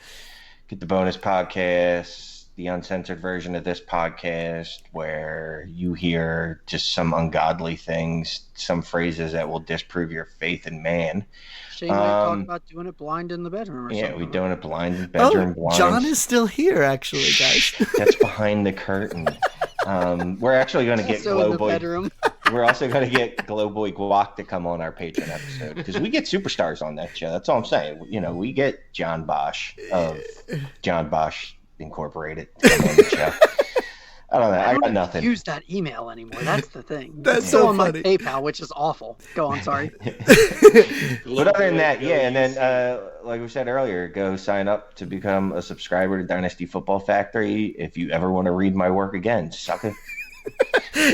Get the bonus podcast, the uncensored version of this podcast, where you hear just some ungodly things, some phrases that will disprove your faith in man. Shane might talk about doing it blind in the bedroom or something. Yeah, we're doing it blind in bedroom blind. John is still here, actually, guys. That's behind the curtain. We're actually going to get Glowboy. We're also going to get Glowboy Guac to come on our Patreon episode, because we get superstars on that show. That's all I'm saying. We get John Bosch of John Bosch Incorporated to come on the show. I don't know. I got nothing. Use that email anymore. That's the thing. That's It's so on funny. my PayPal, which is awful. Go on, sorry. But other than that, yeah, and then like we said earlier, go sign up to become a subscriber to Dynasty Football Factory if you ever want to read my work again, sucker.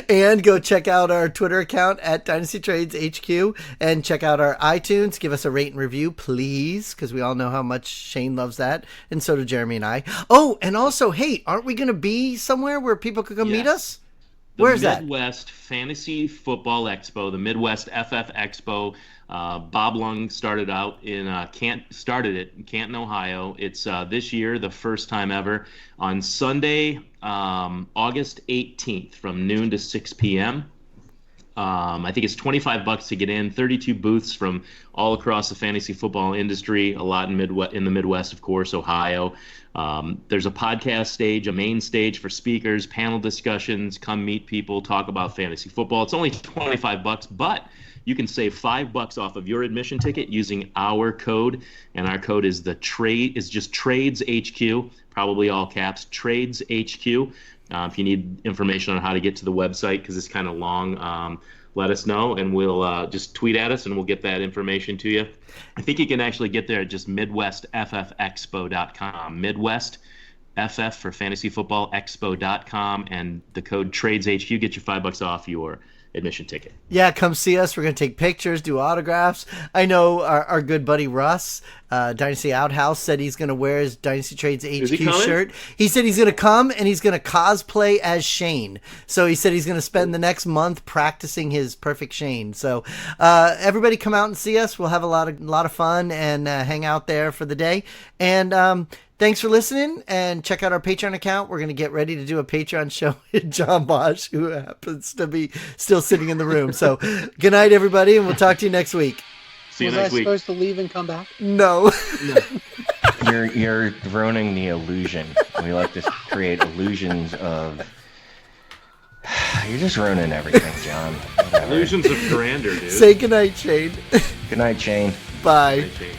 And go check out our Twitter account at DynastyTradesHQ and check out our iTunes. Give us a rate and review, please, because we all know how much Shane loves that, and so do Jeremy and I. Oh, and also, hey, aren't we going to be somewhere where people could come meet us? Where's that? The Midwest Fantasy Football Expo, the Midwest FF Expo. Bob Lung started out in Canton, Ohio. It's this year, the first time ever, on Sunday, August 18th, from noon to 6 p.m. I think it's $25 to get in. 32 booths from all across the fantasy football industry. A lot in the Midwest, of course, Ohio. There's a podcast stage, a main stage for speakers, panel discussions. Come meet people, talk about fantasy football. It's only $25, but you can save $5 off of your admission ticket using our code, and our code is just TradesHQ, probably all caps, TradesHQ. If you need information on how to get to the website, because it's kind of long, let us know, and we'll just tweet at us, and we'll get that information to you. I think you can actually get there at just MidwestFFExpo.com. Midwest FF for fantasy football expo.com, and the code TradesHQ get you $5 off your admission ticket. Yeah, come see us. We're going to take pictures, do autographs. I know our good buddy Russ, Dynasty Outhouse, said he's going to wear his Dynasty Trades HQ shirt. He said he's going to come and he's going to cosplay as Shane. So he said he's going to spend the next month practicing his perfect Shane. So everybody come out and see us. We'll have a lot of fun and hang out there for the day. And thanks for listening, and check out our Patreon account. We're going to get ready to do a Patreon show with John Bosch, who happens to be still sitting in the room. So good night, everybody, and we'll talk to you next week. See you next week. Was I supposed to leave and come back? No. You're ruining the illusion. We like to create illusions of... You're just ruining everything, John. Whatever. Illusions of grandeur, dude. Say good night, Shane. Good night, Shane. Bye. Good night, Shane.